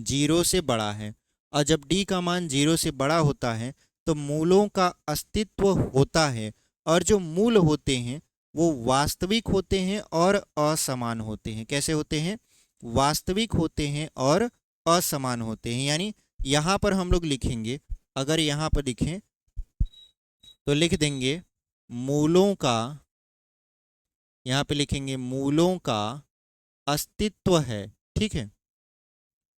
0 से बड़ा है, और जब d का मान 0 से बड़ा होता है तो मूलों का अस्तित्व होता है, और जो मूल होते हैं वो वास्तविक होते हैं और असमान होते हैं। कैसे होते हैं, वास्तविक होते हैं और असमान होते हैं। यानी यहाँ पर हम लोग लिखेंगे, अगर यहाँ पर लिखें तो लिख देंगे मूलों का, यहाँ पे लिखेंगे मूलों का अस्तित्व है। ठीक है,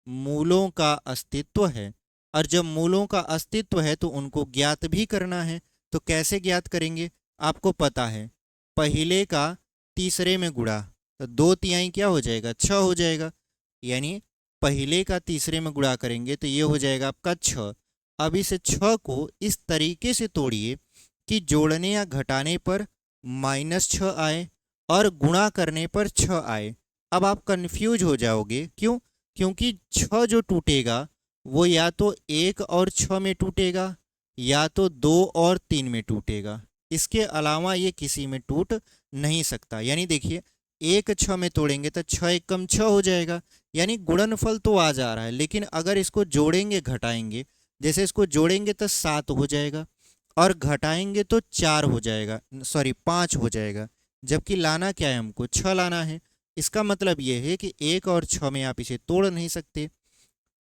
मूलों का अस्तित्व है, और जब मूलों का अस्तित्व है तो उनको ज्ञात भी करना है। तो कैसे ज्ञात करेंगे, आपको पता है, पहले का तीसरे में गुणा, तो 2/3 क्या हो जाएगा, 6 हो जाएगा। यानी पहले का तीसरे में गुणा करेंगे तो ये हो जाएगा आपका 6। अब इस 6 को इस तरीके से तोड़िए कि जोड़ने या घटाने पर -6 आए और गुणा करने पर 6 आए। अब आप कंफ्यूज हो जाओगे, क्यों, क्योंकि 6 जो टूटेगा वो या तो 1 और 6 में टूटेगा या तो 2 और 3 में टूटेगा। इसके अलावा ये किसी में टूट नहीं सकता। यानी देखिए 1 6 में तोड़ेंगे तो 6 1 कम 6 हो जाएगा, यानी गुणनफल तो आ जा रहा है, लेकिन अगर इसको जोड़ेंगे घटाएंगे, जैसे इसको जोड़ेंगे तो 7 हो जाएगा और घटाएंगे तो 4 हो जाएगा, सॉरी 5 हो जाएगा। जबकि लाना क्या है, हमको 6 लाना है। इसका मतलब ये है कि 1 और 6 में आप इसे तोड़ नहीं सकते।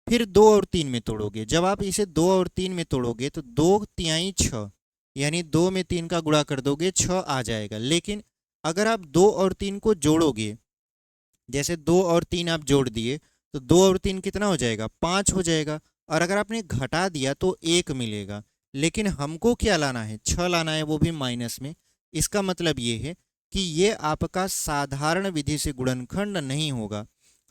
फिर 2 और 3 में तोड़ोगे, जब आप इसे 2 और 3 में तोड़ोगे तो 2 × 6, यानी 2 में 3 का गुणा कर दोगे 6 आ जाएगा। लेकिन अगर आप 2 और 3 को जोड़ोगे, जैसे 2 और 3 आप जोड़ दिए तो 2 और 3 कितना हो जाएगा, 5 हो जाएगा, और अगर आपने घटा दिया तो 1 मिलेगा। लेकिन हमको क्या लाना है, 6 लाना है, वो भी माइनस में। इसका मतलब ये है कि ये आपका साधारण विधि से गुणनखंड नहीं होगा।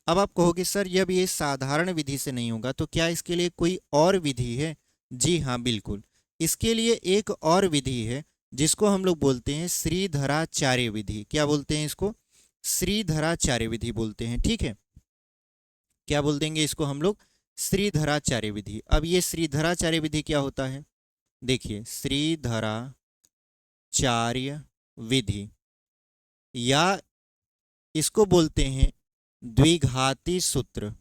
अब आप कहोगे सर जब ये साधारण विधि से नहीं होगा तो क्या इसके लिए कोई और विधि है? जी हाँ, बिल्कुल, इसके लिए एक और विधि है जिसको हम लोग बोलते हैं श्रीधराचार्य विधि। क्या बोलते हैं इसको? श्रीधराचार्य विधि बोलते हैं। ठीक है, क्या बोल देंगे इसको हम लोग? श्रीधराचार्य विधि। अब ये श्रीधराचार्य विधि क्या होता है, देखिए श्रीधराचार्य विधि, या इसको बोलते हैं द्विघाती सूत्र।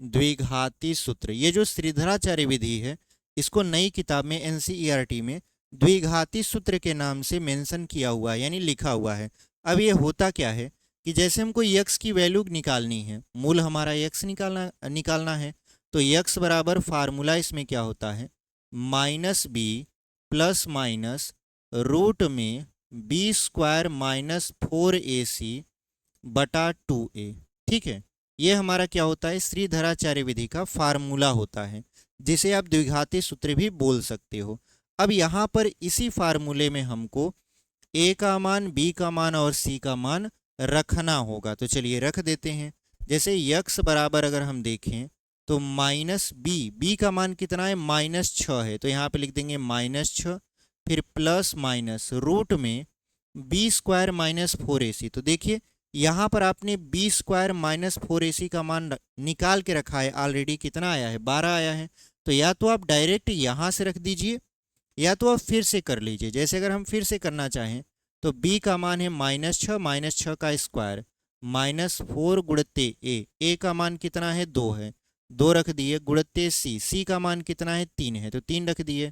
द्विघाती सूत्र। ये जो श्रीधराचार्य विधि है, इसको नई किताब में एनसीईआरटी में द्विघाती सूत्र के नाम से मेंशन किया हुआ है, यानी लिखा हुआ है। अब ये होता क्या है कि जैसे हमको यक्स की वैल्यू निकालनी है, मूल हमारा यक्स निकालना है, तो यक्स बराबर फार्मूला इसमें क्या होता है, minus B plus minus root में बी स्क्वायर माइनस 4ac बटा 2a। ठीक है, ये हमारा क्या होता है, श्रीधराचार्य विधि का फार्मूला होता है, जिसे आप द्विघाती सूत्र भी बोल सकते हो। अब यहाँ पर इसी फार्मूले में हमको ए का मान, बी का मान और सी का मान रखना होगा। तो चलिए रख देते हैं। जैसे यक्स बराबर अगर हम देखें तो माइनस बी का मान कितना है, -6 है, तो यहाँ पे लिख देंगे -6, फिर प्लस माइनस रूट में बी स्क्वायर माइनस 4ac। तो देखिए यहाँ पर आपने बी स्क्वायर माइनस 4ac का मान निकाल के रखा है ऑलरेडी, कितना आया है, 12 आया है। तो या तो आप डायरेक्ट यहाँ से रख दीजिए, या तो आप फिर से कर लीजिए। जैसे अगर हम फिर से करना चाहें तो b का मान है -6 का स्क्वायर -4 गुणते ए का मान कितना है, 2 है, 2 रख दिए, गुणते सी का मान कितना है, 3 है, तो 3 रख दिए,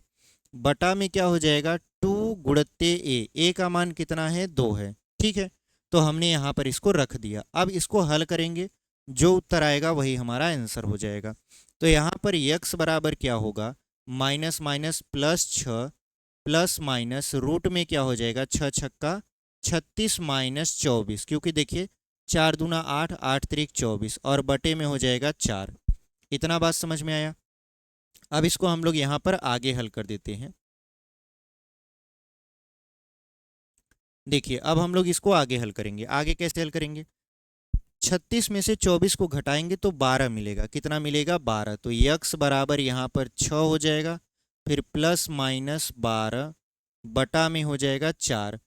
बटा में क्या हो जाएगा 2 गुणते ए का मान कितना है, 2 है। ठीक है, तो हमने यहाँ पर इसको रख दिया। अब इसको हल करेंगे, जो उत्तर आएगा वही हमारा आंसर हो जाएगा। तो यहाँ पर यक्स बराबर क्या होगा, minus minus plus 6 plus minus root में क्या हो जाएगा, 6 छक्का 36 माइनस 24, क्योंकि देखिए 4 दूना 8, 8 त्रिक 24, और बटे में हो जाएगा 4। इतना बात समझ में आया। अब इसको हम लोग यहाँ पर आगे हल कर देते हैं। देखिए अब हम लोग इसको आगे हल करेंगे। आगे कैसे हल करेंगे, 36 में से 24 को घटाएंगे तो 12 मिलेगा। कितना मिलेगा, 12। तो यक्स बराबर यहाँ पर 6 हो जाएगा, फिर प्लस माइनस 12 बटा में हो जाएगा 4।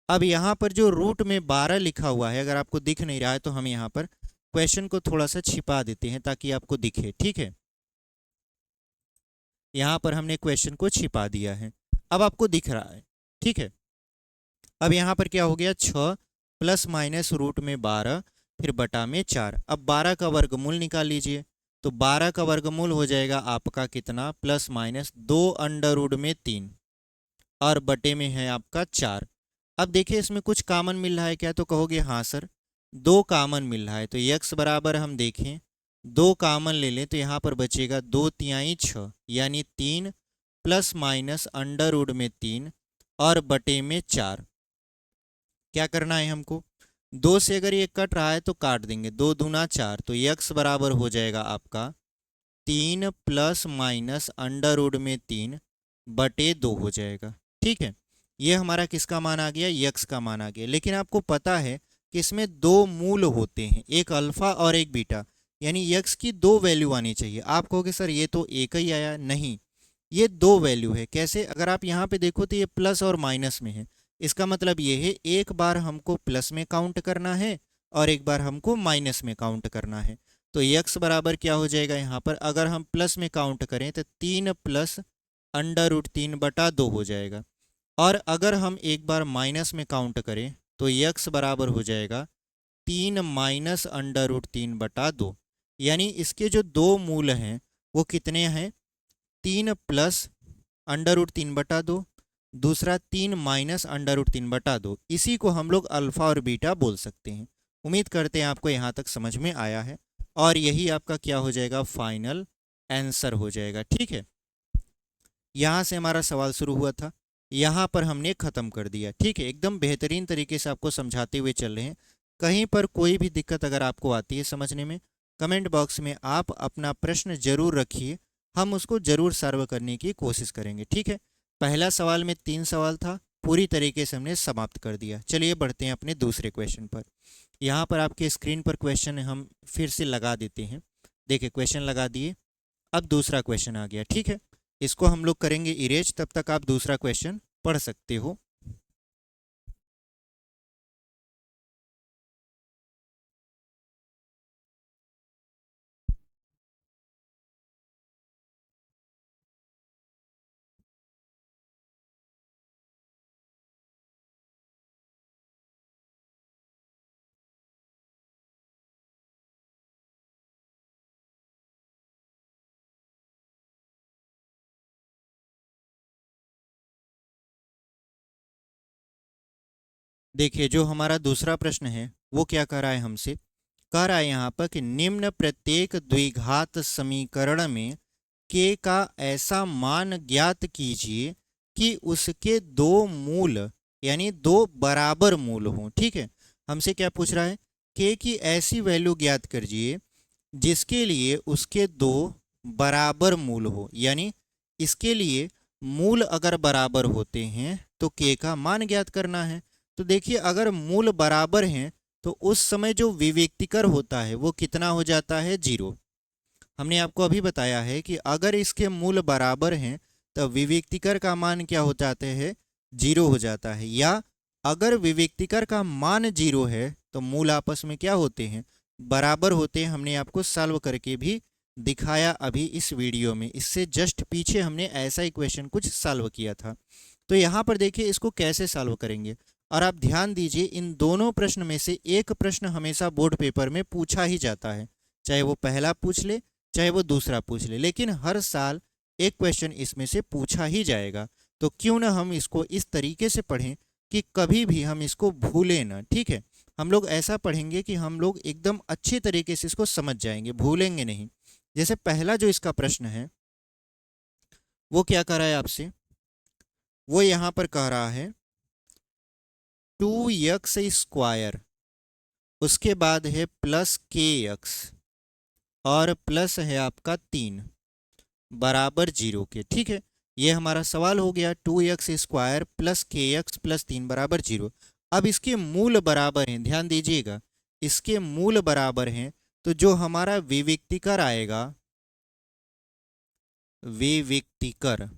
अब यहाँ पर जो रूट में 12 लिखा हुआ है, अगर आपको दिख नहीं रहा है तो हम यहाँ पर क्वेश्चन को थोड़ा सा छिपा देते हैं ताकि आपको दिखे। ठीक है, यहाँ पर हमने क्वेश्चन को छिपा दिया है, अब आपको दिख रहा है। ठीक है, अब यहाँ पर क्या हो गया, 6 प्लस माइनस रूट में 12 फिर बटा में 4। अब 12 का वर्गमूल निकाल लीजिए, तो 12 का वर्गमूल हो जाएगा आपका कितना, प्लस माइनस 2 अंडर रूट में 3 और बटे में है आपका 4। अब देखिए इसमें कुछ कॉमन मिल रहा है क्या, तो कहोगे हाँ सर 2 कॉमन मिल रहा है। तो यक्स बराबर हम देखें 2 कॉमन ले लें तो यहाँ पर बचेगा 2 तिहाई 6, यानी 3 प्लस माइनस अंडर रूट में 3 और बटे में 4। क्या करना है हमको, 2 से अगर ये कट रहा है तो काट देंगे, 2 दूना 4, तो यक्स बराबर हो जाएगा आपका 3 प्लस माइनस अंडर रूट में 3 बटे 2 हो जाएगा। ठीक है, ये हमारा किसका मान आ गया, यक्स का मान आ गया। लेकिन आपको पता है कि इसमें 2 मूल होते हैं, एक अल्फा और एक बीटा, यानी यक्स की 2 वैल्यू आनी चाहिए। आप कहोगे सर ये तो एक ही आया, नहीं, ये 2 वैल्यू है। कैसे, अगर आप यहाँ पे देखो तो ये प्लस और माइनस में है, इसका मतलब ये है एक बार हमको प्लस में काउंट करना है और एक बार हमको माइनस में काउंट करना है। तो यक्स बराबर क्या हो जाएगा, यहाँ पर अगर हम प्लस में काउंट करें तो 3 प्लस अंडर रूट 3 बटा 2 हो जाएगा, और अगर हम एक बार माइनस में काउंट करें तो यक्स बराबर हो जाएगा 3 माइनस अंडर रूट 3 बटा 2। यानी इसके जो 2 मूल हैं वो कितने हैं, 3 प्लस अंडर रूट 3 बटा 2, दूसरा 3 माइनस अंडर रूट 3 बटा 2। इसी को हम लोग अल्फा और बीटा बोल सकते हैं। उम्मीद करते हैं आपको यहाँ तक समझ में आया है, और यही आपका क्या हो जाएगा, फाइनल आंसर हो जाएगा। ठीक है, यहाँ से हमारा सवाल शुरू हुआ था, यहाँ पर हमने ख़त्म कर दिया। ठीक है, एकदम बेहतरीन तरीके से आपको समझाते हुए चल रहे हैं। कहीं पर कोई भी दिक्कत अगर आपको आती है समझने में, कमेंट बॉक्स में आप अपना प्रश्न जरूर रखिए, हम उसको जरूर सॉल्व करने की कोशिश करेंगे। ठीक है, पहला सवाल में 3 सवाल था, पूरी तरीके से हमने समाप्त कर दिया। चलिए बढ़ते हैं अपने दूसरे क्वेश्चन पर। यहाँ पर आपके स्क्रीन पर क्वेश्चन हम फिर से लगा देते हैं। देखिए क्वेश्चन लगा दिए, अब दूसरा क्वेश्चन आ गया। ठीक है, इसको हम लोग करेंगे इरेज, तब तक आप दूसरा क्वेश्चन पढ़ सकते हो। देखिए जो हमारा दूसरा प्रश्न है वो क्या कह रहा है हमसे, कह रहा है यहाँ पर कि निम्न प्रत्येक द्विघात समीकरण में के का ऐसा मान ज्ञात कीजिए कि उसके दो मूल यानी दो बराबर मूल हों। ठीक है, हमसे क्या पूछ रहा है, के की ऐसी वैल्यू ज्ञात कीजिए जिसके लिए उसके दो बराबर मूल हो, यानी इसके लिए मूल अगर बराबर होते हैं तो के का मान ज्ञात करना है। तो देखिए अगर मूल बराबर हैं तो उस समय जो विवेक्तिकर होता है वो कितना हो जाता है, 0। हमने आपको अभी बताया है कि अगर इसके मूल बराबर हैं तो विवेक्तिकर का मान क्या हो जाता है, 0 हो जाता है। या अगर विवेक्तिकर का मान 0 है तो मूल आपस में क्या होते हैं, बराबर होते हैं। हमने आपको सॉल्व करके भी दिखाया अभी इस वीडियो में, इससे जस्ट पीछे हमने ऐसा इक्वेशन कुछ सॉल्व किया था। तो यहाँ पर देखिए इसको कैसे सॉल्व करेंगे, और आप ध्यान दीजिए इन दोनों प्रश्न में से एक प्रश्न हमेशा बोर्ड पेपर में पूछा ही जाता है, चाहे वो पहला पूछ ले चाहे वो दूसरा पूछ ले, लेकिन हर साल एक क्वेश्चन इसमें से पूछा ही जाएगा। तो क्यों ना हम इसको इस तरीके से पढ़ें कि कभी भी हम इसको भूलें ना। ठीक है, हम लोग ऐसा पढ़ेंगे कि हम लोग एकदम अच्छे तरीके से इसको समझ जाएंगे, भूलेंगे नहीं। जैसे पहला जो इसका प्रश्न है वो क्या कह रहा है आपसे, वो यहाँ पर कह रहा है 2x², उसके बाद है प्लस kx और प्लस है आपका 3 बराबर 0 के। ठीक है, ये हमारा सवाल हो गया, 2x² प्लस kx प्लस 3 बराबर 0। अब इसके मूल बराबर हैं, ध्यान दीजिएगा, इसके मूल बराबर हैं तो जो हमारा विविक्तिकर आएगा, विविक्तिकर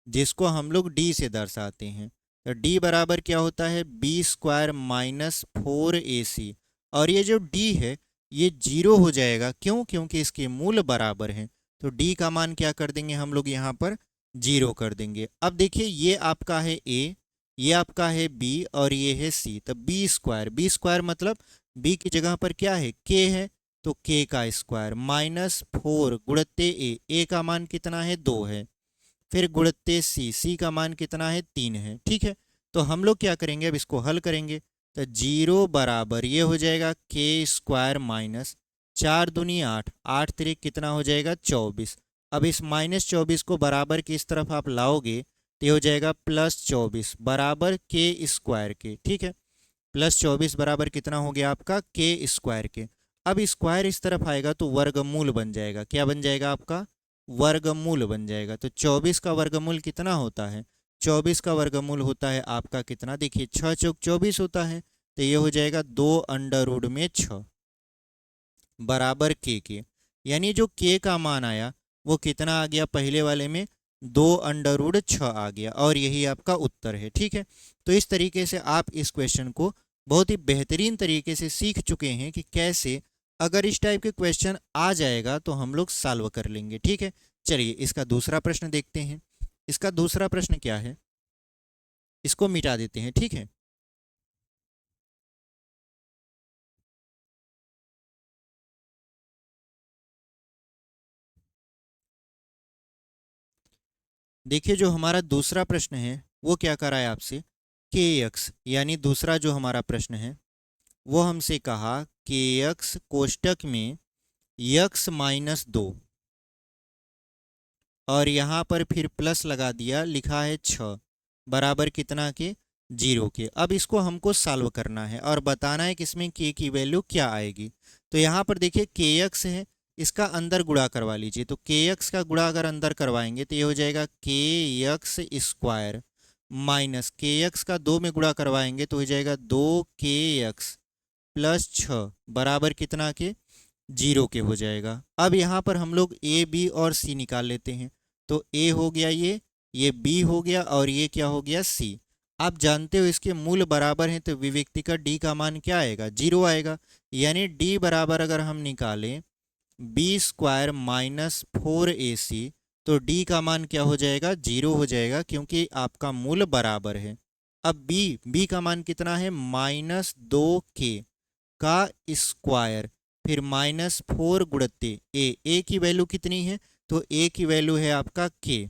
जिसको हम लोग d से दर्शाते हैं, तो d बराबर क्या होता है, b² माइनस 4ac, और ये जो d है ये 0 हो जाएगा। क्यों, क्योंकि इसके मूल बराबर हैं। तो d का मान क्या कर देंगे हम लोग यहाँ पर, 0 कर देंगे। अब देखिए ये आपका है a, ये आपका है b और ये है c, तो b² मतलब b की जगह पर क्या है, k है, तो k का स्क्वायर माइनस 4 गुणित्ते a का मान कितना है, 2 है, फिर गुणित्ते सी का मान कितना है, 3 है। ठीक है, तो हम लोग क्या करेंगे, अब इसको हल करेंगे तो 0 बराबर ये हो जाएगा k² माइनस 4 दूनी 8, 8 तिरिक कितना हो जाएगा, 24। अब इस -24 को बराबर की इस तरफ आप लाओगे तो ये हो जाएगा +24 बराबर k² के। ठीक है, +24 बराबर कितना हो गया आपका, k² के। अब स्क्वायर इस तरफ आएगा तो वर्गमूल बन जाएगा, क्या बन जाएगा आपका, वर्गमूल बन जाएगा। तो 24 का वर्गमूल कितना होता है, 24 का वर्गमूल होता है आपका कितना, देखिए 6 चौक 24 होता है, तो ये हो जाएगा 2√6 बराबर के। यानी जो के का मान आया वो कितना आ गया, पहले वाले में 2√6 आ गया, और यही आपका उत्तर है। ठीक है, तो इस तरीके से आप इस क्वेश्चन को बहुत ही बेहतरीन तरीके से सीख चुके हैं कि कैसे अगर इस टाइप के क्वेश्चन आ जाएगा तो हम लोग सॉल्व कर लेंगे। ठीक है, चलिए इसका दूसरा प्रश्न देखते हैं। इसका दूसरा प्रश्न क्या है, इसको मिटा देते हैं। ठीक है, देखिए जो हमारा दूसरा प्रश्न है वो क्या कर रहा है आपसे, kx, यानी दूसरा जो हमारा प्रश्न है वो हमसे कहा kx कोष्टक में x-2, और यहाँ पर फिर प्लस लगा दिया, लिखा है 6 बराबर कितना के, 0 के। अब इसको हमको सॉल्व करना है और बताना है कि इसमें k की वैल्यू क्या आएगी। तो यहाँ पर देखिए kx है, इसका अंदर गुणा करवा लीजिए, तो kx का गुणा अगर अंदर करवाएंगे तो ये हो जाएगा kx² माइनस kx का 2 में गुणा करवाएंगे तो हो जाएगा 2kx प्लस 6 बराबर कितना के, 0 के हो जाएगा। अब यहाँ पर हम लोग a b और c निकाल लेते हैं, तो a हो गया ये b हो गया और ये क्या हो गया, c। आप जानते हो इसके मूल बराबर हैं तो विवेक्तिकर d का मान क्या आएगा, 0 आएगा। यानी d बराबर अगर हम निकालें b² माइनस 4ac तो d का मान क्या हो जाएगा, 0 हो जाएगा, क्योंकि आपका मूल बराबर है। अब b का मान कितना है, -2k का स्क्वायर, फिर -4 गुणित्ते a की वैल्यू कितनी है, तो a की वैल्यू है आपका k,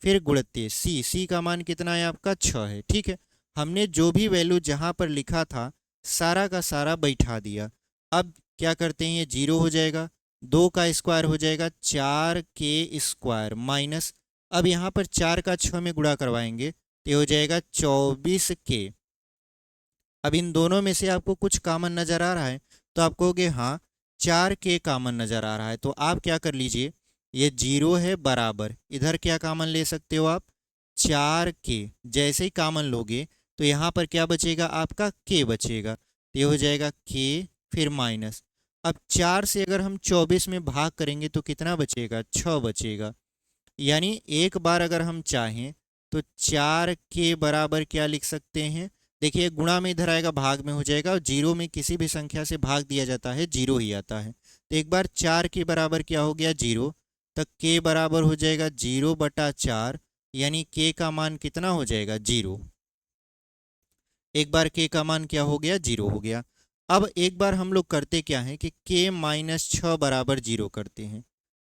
फिर गुणित्ते c का मान कितना है आपका 6 है। ठीक है, हमने जो भी वैल्यू जहाँ पर लिखा था सारा का सारा बैठा दिया। अब क्या करते हैं, ये 0 हो जाएगा, 2 का स्क्वायर हो जाएगा 4 के स्क्वायर माइनस, अब यहाँ पर 4 का 6 में गुणा करवाएंगे तो ये हो जाएगा 24 के। अब इन दोनों में से आपको कुछ कॉमन नज़र आ रहा है तो आप कहोगे हाँ 4 के कॉमन नज़र आ रहा है, तो आप क्या कर लीजिए, ये 0 है बराबर, इधर क्या कॉमन ले सकते हो आप, 4 के। जैसे ही कॉमन लोगे तो यहाँ पर क्या बचेगा, आपका के बचेगा, तो ये हो जाएगा के फिर माइनस। अब 4 से अगर हम 24 में भाग करेंगे तो कितना बचेगा, 6 बचेगा। यानी एक बार अगर हम चाहें तो 4 के बराबर क्या लिख सकते हैं, देखिए गुणा में इधर आएगा भाग में हो जाएगा, और 0 में किसी भी संख्या से भाग दिया जाता है 0 ही आता है। तो एक बार 4 के बराबर क्या हो गया 0, तक के बराबर हो जाएगा 0/4, यानी के का मान कितना हो जाएगा 0। एक बार के का मान क्या हो गया 0 हो गया। अब एक बार हम लोग करते क्या है कि के माइनस 6 बराबर 0 करते हैं,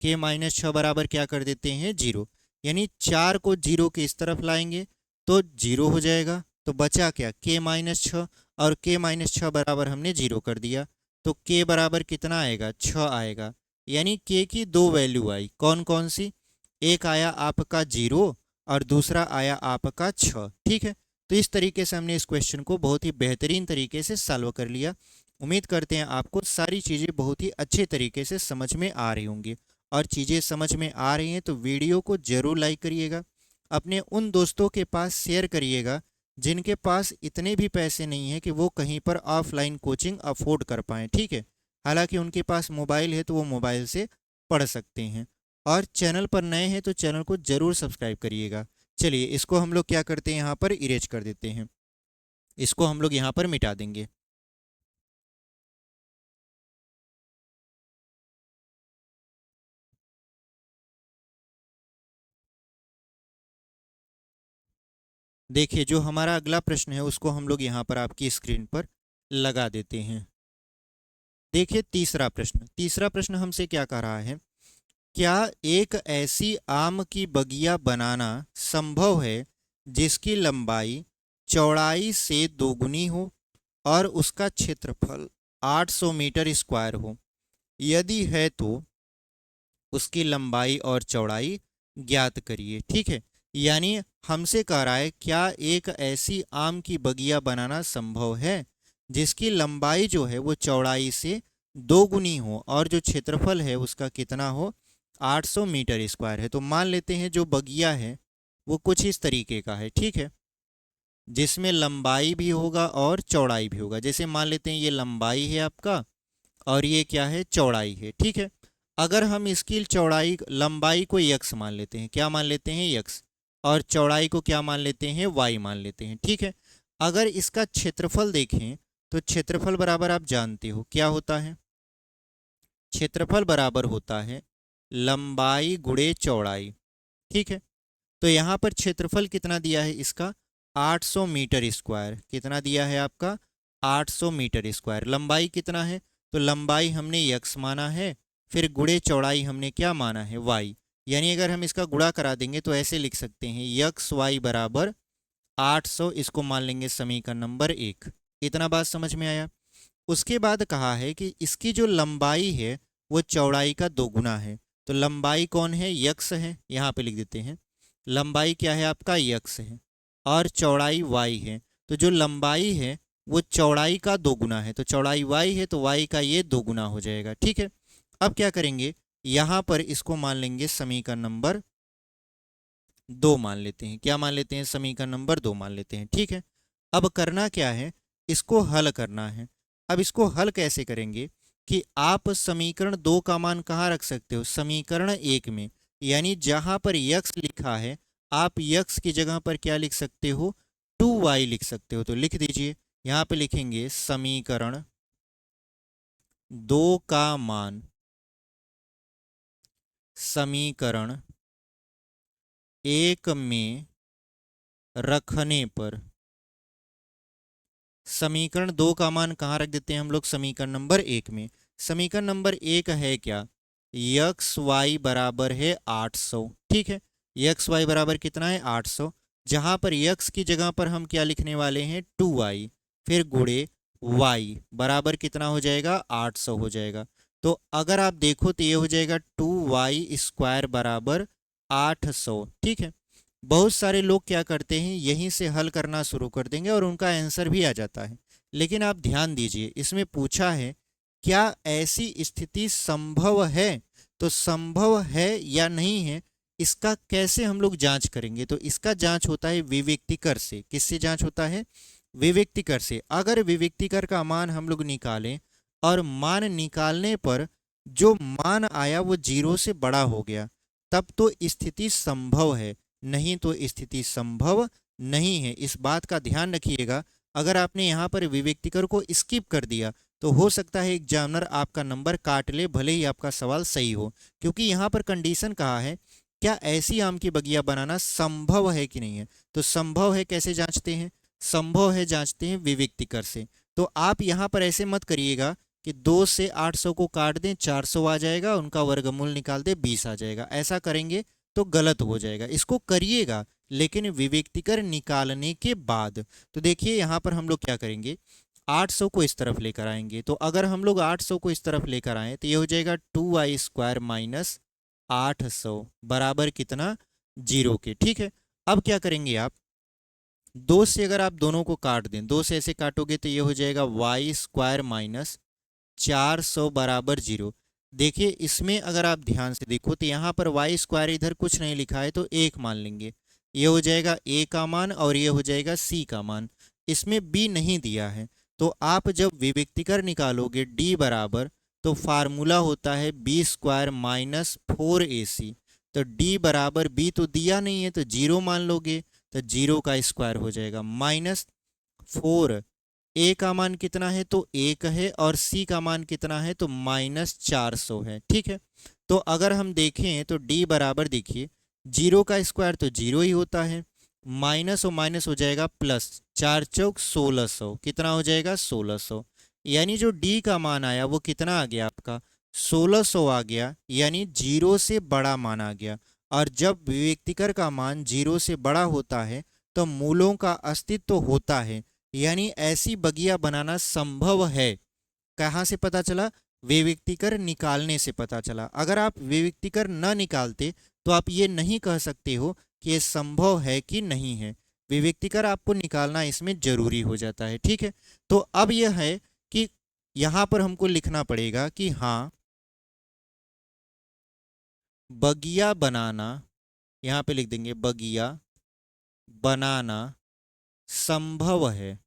के माइनस 6 बराबर क्या कर देते हैं 0, यानी 4 को 0 के इस तरफ लाएंगे तो 0 हो जाएगा। तो बचा क्या, के माइनस 6, और के माइनस 6 बराबर हमने 0 कर दिया, तो के बराबर कितना आएगा 6 आएगा। यानी के की दो वैल्यू आई, कौन कौन सी, एक आया आपका 0 और दूसरा आया आपका 6। ठीक है, तो इस तरीके से हमने इस क्वेश्चन को बहुत ही बेहतरीन तरीके से सॉल्व कर लिया। उम्मीद करते हैं आपको सारी चीज़ें बहुत ही अच्छे तरीके से समझ में आ रही होंगी, और चीज़ें समझ में आ रही हैं तो वीडियो को ज़रूर लाइक करिएगा, अपने उन दोस्तों के पास शेयर करिएगा जिनके पास इतने भी पैसे नहीं हैं कि वो कहीं पर ऑफलाइन कोचिंग अफोर्ड कर पाएँ। ठीक है, हालांकि उनके पास मोबाइल है तो वो मोबाइल से पढ़ सकते हैं। और चैनल पर नए हैं तो चैनल को ज़रूर सब्सक्राइब करिएगा। चलिए इसको हम लोग क्या करते हैं, यहाँ पर इरेज कर देते हैं, इसको हम लोग यहाँ पर मिटा देंगे। देखिए जो हमारा अगला प्रश्न है उसको हम लोग यहाँ पर आपकी स्क्रीन पर लगा देते हैं। देखिए तीसरा प्रश्न हमसे क्या कह रहा है, क्या एक ऐसी आम की बगिया बनाना संभव है जिसकी लंबाई चौड़ाई से दोगुनी हो और उसका क्षेत्रफल 800 मीटर स्क्वायर हो, यदि है तो उसकी लंबाई और चौड़ाई ज्ञात करिए। ठीक है, यानी हमसे कह रहा है क्या एक ऐसी आम की बगिया बनाना संभव है जिसकी लंबाई जो है वो चौड़ाई से दोगुनी हो और जो क्षेत्रफल है उसका कितना हो, 800 मीटर स्क्वायर है। तो मान लेते हैं जो बगिया है वो कुछ इस तरीके का है। ठीक है, जिसमें लंबाई भी होगा और चौड़ाई भी होगा। जैसे मान लेते हैं ये लंबाई है आपका और ये क्या है, चौड़ाई है। ठीक है, अगर हम इसकी चौड़ाई लंबाई को यक्स मान लेते हैं, क्या मान लेते हैं यक्स, और चौड़ाई को क्या मान लेते हैं वाई मान लेते हैं। ठीक है, अगर इसका क्षेत्रफल देखें तो क्षेत्रफल बराबर आप जानते हो क्या होता है, क्षेत्रफल बराबर होता है लंबाई गुणे चौड़ाई। ठीक है, तो यहाँ पर क्षेत्रफल कितना दिया है इसका, 800 मीटर स्क्वायर, कितना दिया है आपका 800 मीटर स्क्वायर। लंबाई कितना है, तो लंबाई हमने यक्स माना है, फिर गुणे चौड़ाई हमने क्या माना है वाई। यानी अगर हम इसका गुणा करा देंगे तो ऐसे लिख सकते हैं यक्स वाई बराबर 800, इसको मान लेंगे समीकरण नंबर 1। इतना बात समझ में आया। उसके बाद कहा है कि इसकी जो लंबाई है वो चौड़ाई का दोगुना है। तो लंबाई कौन है, यक्स है, यहाँ पे लिख देते हैं लंबाई क्या है आपका यक्स है और चौड़ाई वाई है। तो जो लंबाई है वो चौड़ाई का दोगुना है, तो चौड़ाई वाई है तो वाई का ये दोगुना हो जाएगा। ठीक है, अब क्या करेंगे, यहाँ पर इसको मान लेंगे समीकरण नंबर 2 मान लेते हैं। क्या मान लेते हैं, समीकरण नंबर 2 मान लेते हैं। ठीक है, अब करना क्या है, इसको हल करना है। अब इसको हल कैसे करेंगे कि आप समीकरण 2 का मान कहाँ रख सकते हो, समीकरण 1 में, यानी जहाँ पर यक्स लिखा है आप यक्स की जगह पर क्या लिख सकते हो, 2y लिख सकते हो। तो लिख दीजिए, यहाँ पे लिखेंगे समीकरण 2 का मान समीकरण 1 में रखने पर, समीकरण 2 का मान कहाँ रख देते हैं हम लोग, समीकरण नंबर 1 में। समीकरण नंबर 1 है क्या, यक्स वाई बराबर है 800। ठीक है, यक्स वाई बराबर कितना है 800, जहाँ पर x की जगह पर हम क्या लिखने वाले हैं 2y, फिर गुणे y बराबर कितना हो जाएगा 800 हो जाएगा। तो अगर आप देखो तो ये हो जाएगा 2y² बराबर 800। ठीक है, बहुत सारे लोग क्या करते हैं यहीं से हल करना शुरू कर देंगे और उनका आंसर भी आ जाता है। लेकिन आप ध्यान दीजिए, इसमें पूछा है क्या ऐसी स्थिति संभव है, तो संभव है या नहीं है इसका कैसे हम लोग जांच करेंगे, तो इसका जांच होता है विविक्तिकर से। किससे जांच होता है? विविक्तिकर से। अगर विविक्तिकर का मान हम लोग निकालें और मान निकालने पर जो मान आया वो 0 से बड़ा हो गया, तब तो स्थिति संभव है, नहीं तो स्थिति संभव नहीं है। इस बात का ध्यान रखिएगा। अगर आपने यहाँ पर विविक्तिकर को स्किप कर दिया तो हो सकता है एग्जामिनर आपका नंबर काट ले, भले ही आपका सवाल सही हो, क्योंकि यहाँ पर कंडीशन कहा है क्या ऐसी आम की बगिया बनाना संभव है कि नहीं है। तो संभव है कैसे जांचते हैं? संभव है जांचते हैं विविक्तिकर से। तो आप यहाँ पर ऐसे मत करिएगा कि 2 से 800 को काट दें 400 आ जाएगा, उनका वर्गमूल निकाल दें 20 आ जाएगा। ऐसा करेंगे तो गलत हो जाएगा। इसको करिएगा लेकिन विविक्तिकर निकालने के बाद। तो देखिए यहाँ पर हम लोग क्या करेंगे, 800 को इस तरफ लेकर आएंगे। तो अगर हम लोग 800 को इस तरफ लेकर आए तो ये हो जाएगा 2y² माइनस 800 बराबर कितना? 0 के। ठीक है, अब क्या करेंगे आप, 2 से अगर आप दोनों को काट दें, 2 से ऐसे काटोगे तो ये हो जाएगा y² माइनस 400 बराबर 0। देखिए इसमें अगर आप ध्यान से देखो तो यहाँ पर y² इधर कुछ नहीं लिखा है तो 1 मान लेंगे। ये हो जाएगा a का मान और ये हो जाएगा c का मान। इसमें b नहीं दिया है। तो आप जब विविक्तिकर निकालोगे d बराबर, तो फार्मूला होता है b² माइनस 4ac। तो d बराबर b तो दिया नहीं है तो 0 मान लोगे, तो 0 का स्क्वायर हो जाएगा माइनस 4। a का मान कितना है तो 1 है और c का मान कितना है तो माइनस 400 है। ठीक है, तो अगर हम देखें तो d बराबर देखिए 0 का स्क्वायर तो 0 ही होता है, माइनस और माइनस हो जाएगा प्लस, 4 चौक 1600, कितना हो जाएगा 1600। यानी जो d का मान आया वो कितना आ गया आपका 1600 आ गया, यानी 0 से बड़ा मान आ गया। और जब विविक्तिकर का मान 0 से बड़ा होता है तो मूलों का अस्तित्व होता है, यानी ऐसी बगिया बनाना संभव है। कहाँ से पता चला? विविक्तिकर निकालने से पता चला। अगर आप विविक्तिकर न निकालते तो आप ये नहीं कह सकते हो कि ये संभव है कि नहीं है। विविक्तिकर आपको निकालना इसमें जरूरी हो जाता है। ठीक है, तो अब यह है कि यहाँ पर हमको लिखना पड़ेगा कि हाँ बगिया बनाना, यहाँ पे लिख देंगे बगिया बनाना संभव है।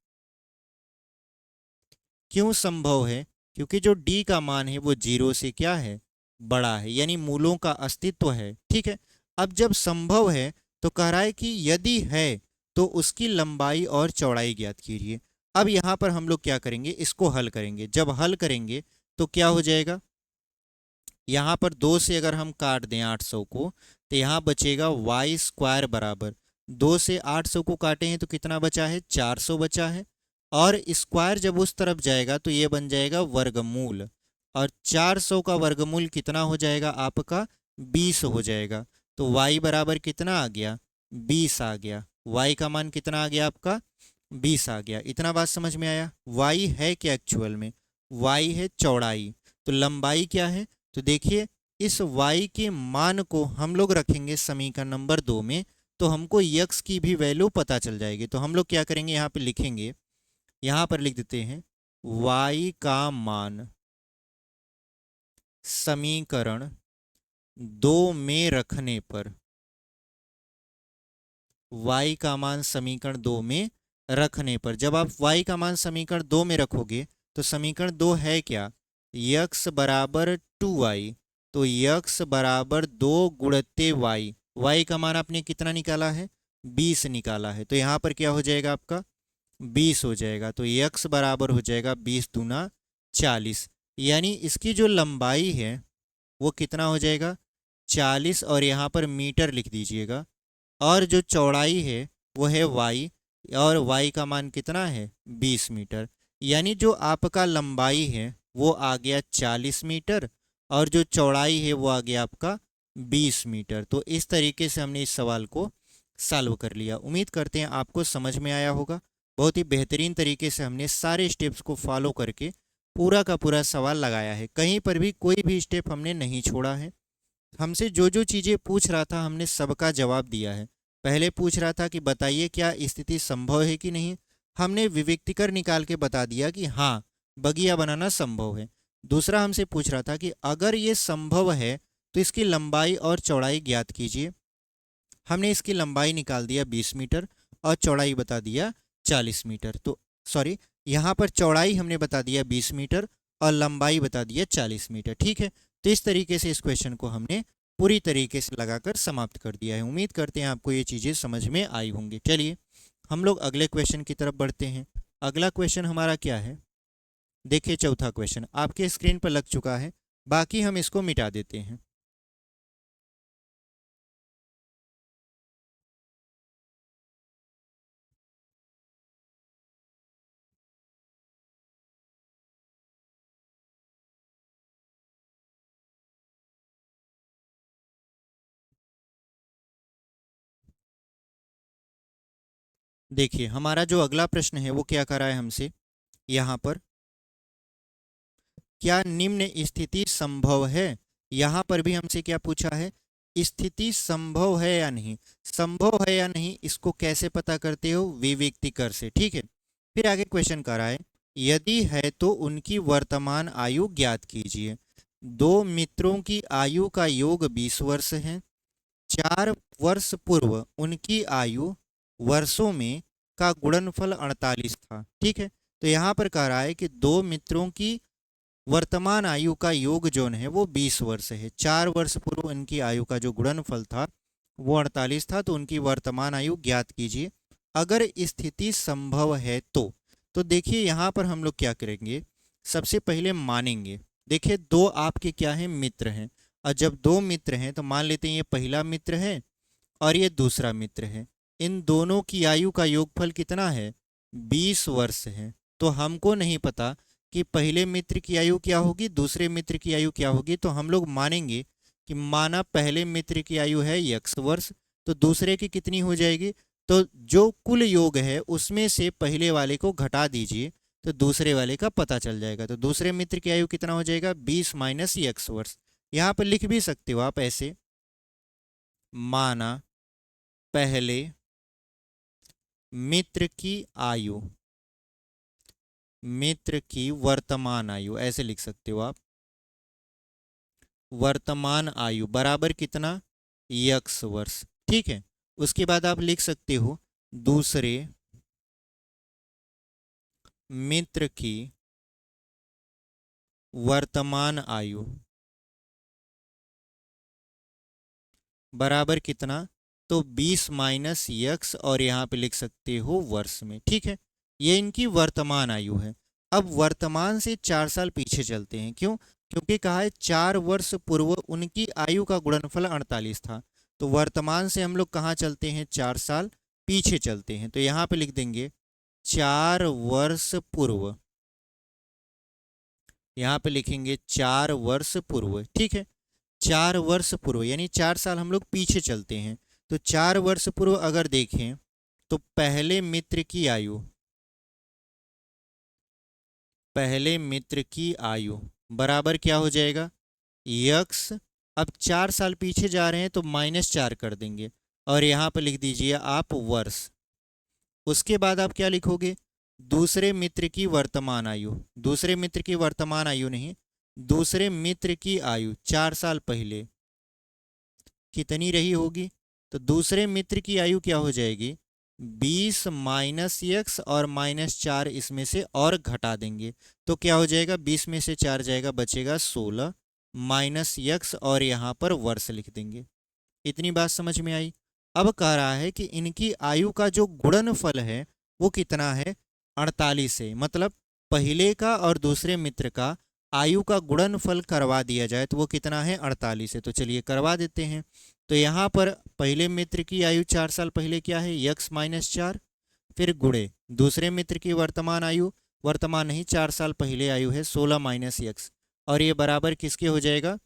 क्यों संभव है? क्योंकि जो d का मान है वो 0 से क्या है बड़ा है, यानी मूलों का अस्तित्व है। ठीक है, अब जब संभव है तो कह रहा है कि यदि है तो उसकी लंबाई और चौड़ाई ज्ञात कीजिए। अब यहाँ पर हम लोग क्या करेंगे, इसको हल करेंगे। जब हल करेंगे तो क्या हो जाएगा, यहाँ पर 2 से अगर हम काट दें 800 को तो यहाँ बचेगा y² बराबर, 2 से 800 को काटे हैं तो कितना बचा है 400 बचा है, और स्क्वायर जब उस तरफ जाएगा तो ये बन जाएगा वर्गमूल, और 400 का वर्गमूल कितना हो जाएगा आपका 20 हो जाएगा। तो y बराबर कितना आ गया 20 आ गया। y का मान कितना आ गया आपका 20 आ गया। इतना बात समझ में आया? y है क्या एक्चुअल में? y है चौड़ाई। तो लंबाई क्या है? तो देखिए इस y के मान को हम लोग रखेंगे समीकरण नंबर 2 में, तो हमको x की भी वैल्यू पता चल जाएगी। तो हम लोग क्या करेंगे, यहाँ पे लिखेंगे, यहाँ पर लिख देते हैं y का मान समीकरण 2 में रखने पर, y का मान समीकरण 2 में रखने पर, जब आप y का मान समीकरण 2 में रखोगे तो समीकरण 2 है क्या, x बराबर 2y। तो x बराबर 2 गुणित y, y का मान आपने कितना निकाला है 20 निकाला है, तो यहाँ पर क्या हो जाएगा आपका 20 हो जाएगा। तो x बराबर हो जाएगा 20 दूना 40, यानी इसकी जो लंबाई है वो कितना हो जाएगा 40, और यहाँ पर मीटर लिख दीजिएगा, और जो चौड़ाई है वो है y, और y का मान कितना है 20 मीटर। यानी जो आपका लंबाई है वो आ गया 40 मीटर और जो चौड़ाई है वो आ गया आपका 20 मीटर। तो इस तरीके से हमने इस सवाल को सॉल्व कर लिया। उम्मीद करते हैं आपको समझ में आया होगा। बहुत ही बेहतरीन तरीके से हमने सारे स्टेप्स को फॉलो करके पूरा का पूरा सवाल लगाया है, कहीं पर भी कोई भी स्टेप हमने नहीं छोड़ा है। हमसे जो जो चीज़ें पूछ रहा था हमने सबका जवाब दिया है। पहले पूछ रहा था कि बताइए क्या स्थिति संभव है कि नहीं, हमने विविक्तिकर निकाल के बता दिया कि हाँ बगिया बनाना संभव है। दूसरा हमसे पूछ रहा था कि अगर ये संभव है तो इसकी लंबाई और चौड़ाई ज्ञात कीजिए। हमने इसकी लंबाई निकाल दिया 20 मीटर और चौड़ाई बता दिया 40 मीटर। तो सॉरी, यहाँ पर चौड़ाई हमने बता दिया 20 मीटर और लंबाई बता दिया 40 मीटर। ठीक है, तो इस तरीके से इस क्वेश्चन को हमने पूरी तरीके से लगाकर समाप्त कर दिया है। उम्मीद करते हैं आपको ये चीज़ें समझ में आई होंगी। चलिए हम लोग अगले क्वेश्चन की तरफ बढ़ते हैं। अगला क्वेश्चन हमारा क्या है, देखिए चौथा क्वेश्चन आपके स्क्रीन पर लग चुका है, बाकी हम इसको मिटा देते हैं। देखिए हमारा जो अगला प्रश्न है वो क्या कर रहा है हमसे, यहाँ पर क्या निम्न स्थिति संभव है। यहाँ पर भी हमसे क्या पूछा है, स्थिति संभव है या नहीं। संभव है या नहीं इसको कैसे पता करते हो, विविक्तिकर से। ठीक है, फिर आगे क्वेश्चन कर रहा है यदि है तो उनकी वर्तमान आयु ज्ञात कीजिए। दो मित्रों की आयु का योग 20 वर्ष है। 4 वर्ष पूर्व उनकी आयु वर्षों में का गुणनफल 48 था। ठीक है, तो यहाँ पर कह रहा है कि दो मित्रों की वर्तमान आयु का योग जो है वो 20 वर्ष है। 4 वर्ष पूर्व उनकी आयु का जो गुणनफल था वो 48 था। तो उनकी वर्तमान आयु ज्ञात कीजिए अगर स्थिति संभव है तो देखिए यहाँ पर हम लोग क्या करेंगे, सबसे पहले मानेंगे। देखिए दो आपके क्या हैं, मित्र हैं। और जब दो मित्र हैं तो मान लेते हैं ये पहला मित्र है और ये दूसरा मित्र है। इन दोनों की आयु का योगफल कितना है, 20 वर्ष है। तो हमको नहीं पता कि पहले मित्र की आयु क्या होगी, दूसरे मित्र की आयु क्या होगी। तो हम लोग मानेंगे कि माना पहले मित्र की आयु है x वर्ष, तो दूसरे की कितनी हो जाएगी। तो जो कुल योग है उसमें से पहले वाले को घटा दीजिए तो दूसरे वाले का पता चल जाएगा। तो दूसरे मित्र की आयु कितना हो जाएगा, 20 माइनस x वर्ष। यहाँ पर लिख भी सकते हो आप ऐसे, माना पहले मित्र की आयु, मित्र की वर्तमान आयु, ऐसे लिख सकते हो आप। वर्तमान आयु बराबर कितना, x वर्ष। ठीक है, उसके बाद आप लिख सकते हो दूसरे मित्र की वर्तमान आयु बराबर कितना, तो 20 माइनस x और यहाँ पे लिख सकते हो वर्ष में। ठीक है, ये इनकी वर्तमान आयु है। अब वर्तमान से 4 साल पीछे चलते हैं। क्यों, क्योंकि कहा है 4 वर्ष पूर्व उनकी आयु का गुणनफल 48 था। तो वर्तमान से हम लोग कहाँ चलते हैं, 4 साल पीछे चलते हैं। तो यहाँ पे लिख देंगे 4 वर्ष पूर्व, यहाँ पे लिखेंगे 4 वर्ष पूर्व। ठीक है, 4 वर्ष पूर्व यानी 4 साल हम लोग पीछे चलते हैं। तो 4 वर्ष पूर्व अगर देखें तो पहले मित्र की आयु, पहले मित्र की आयु बराबर क्या हो जाएगा, x। अब 4 साल पीछे जा रहे हैं तो -4 कर देंगे और यहाँ पर लिख दीजिए आप वर्ष। उसके बाद आप क्या लिखोगे, दूसरे मित्र की वर्तमान आयु, दूसरे मित्र की वर्तमान आयु नहीं, दूसरे मित्र की आयु 4 साल पहले कितनी रही होगी। तो दूसरे मित्र की आयु क्या हो जाएगी, 20 माइनस x और -4 इसमें से और घटा देंगे तो क्या हो जाएगा, 20 में से 4 जाएगा बचेगा 16 माइनस x और यहाँ पर वर्ष लिख देंगे। इतनी बात समझ में आई। अब कह रहा है कि इनकी आयु का जो गुणनफल है वो कितना है, 48 है। मतलब पहले का और दूसरे मित्र का आयु का गुणनफल करवा दिया जाए तो वो कितना है, 48 है। तो चलिए करवा देते हैं। तो यहाँ पर पहले मित्र की आयु 4 साल पहले क्या है, x माइनस 4, फिर गुणे दूसरे मित्र की वर्तमान आयु, वर्तमान नहीं 4 साल पहले आयु है 16 माइनस x और ये बराबर किसके हो जाएगा,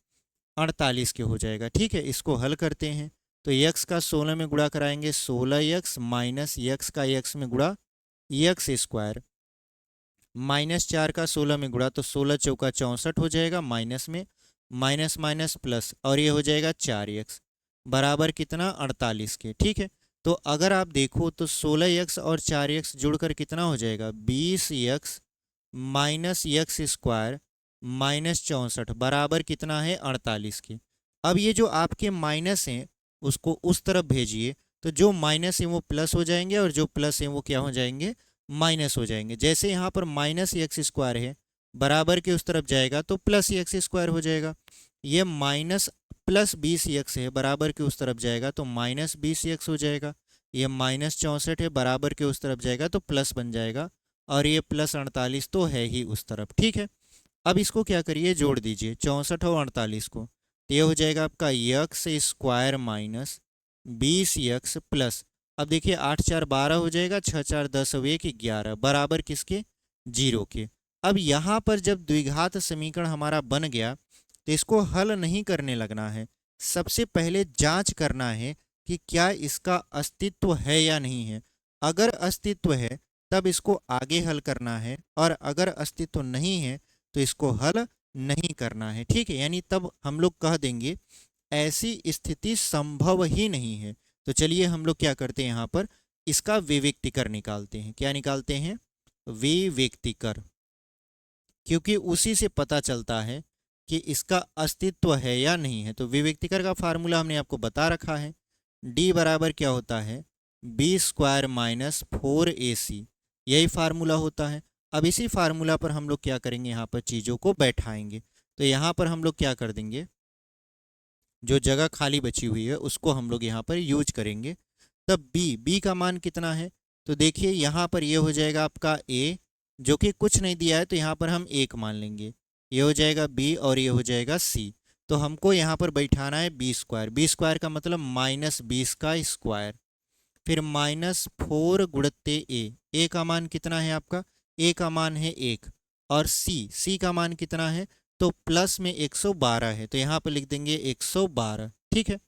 48 के हो जाएगा। ठीक है, इसको हल करते हैं तो यक्स का 16 में गुणा कराएंगे 16x माइनस यक्स का यक्स में गुणा यक्स स्क्वायर, माइनस 4 का 16 में गुणा तो 16 चौका 64 हो जाएगा, माइनस में माइनस माइनस प्लस, और ये हो जाएगा 4x बराबर कितना 48 के। ठीक है, तो अगर आप देखो तो 16x और 4x जुड़कर कितना हो जाएगा 20x minus x square minus 64 बराबर कितना है 48 के। अब ये जो आपके माइनस हैं उसको उस तरफ भेजिए, तो जो माइनस है वो प्लस हो जाएंगे और जो प्लस है वो क्या हो जाएंगे माइनस हो जाएंगे। जैसे यहाँ पर माइनस एक्स स्क्वायर है बराबर के उस तरफ जाएगा तो प्लस एक्स स्क्वायर हो जाएगा, ये माइनस प्लस 20x है बराबर के उस तरफ जाएगा तो माइनस 20x हो जाएगा, ये माइनस 64 है बराबर के उस तरफ जाएगा तो प्लस बन जाएगा, और ये प्लस 48 तो है ही उस तरफ। ठीक है, अब इसको क्या करिए जोड़ दीजिए 64 और 48 को, तो ये हो जाएगा आपका x square minus 20x plus, अब देखिए 8 4 12 हो जाएगा, 6 4 10 और 1 11 बराबर किसके 0 के। अब यहाँ पर जब द्विघात समीकरण हमारा बन गया तो इसको हल नहीं करने लगना है, सबसे पहले जांच करना है कि क्या इसका अस्तित्व है या नहीं है। अगर अस्तित्व है तब इसको आगे हल करना है, और अगर अस्तित्व नहीं है तो इसको हल नहीं करना है। ठीक है, यानी तब हम लोग कह देंगे ऐसी स्थिति संभव ही नहीं है। तो चलिए हम लोग क्या करते हैं यहाँ पर इसका विवेक्तिकर निकालते हैं। क्या निकालते हैं विवेक्तिकर, क्योंकि उसी से पता चलता है कि इसका अस्तित्व है या नहीं है। तो विवेक्तिकर का फार्मूला हमने आपको बता रखा है, d बराबर क्या होता है बी स्क्वायर माइनस 4ac, यही फार्मूला होता है। अब इसी फार्मूला पर हम लोग क्या करेंगे यहाँ पर चीज़ों को बैठाएंगे। तो यहाँ पर हम लोग क्या कर देंगे, जो जगह खाली बची हुई है उसको हम लोग यहाँ पर यूज करेंगे। तब b का मान कितना है, तो देखिए यहाँ पर ये हो जाएगा आपका a, जो कि कुछ नहीं दिया है तो यहाँ पर हम 1 मान लेंगे, ये हो जाएगा b और ये हो जाएगा c। तो हमको यहाँ पर बैठाना है बी स्क्वायर का मतलब माइनस 20 का स्क्वायर, फिर माइनस 4 गुणते ए का मान कितना है आपका, ए का मान है 1, और सी का मान कितना है तो प्लस में 112 है, तो यहाँ पर लिख देंगे 112। ठीक है,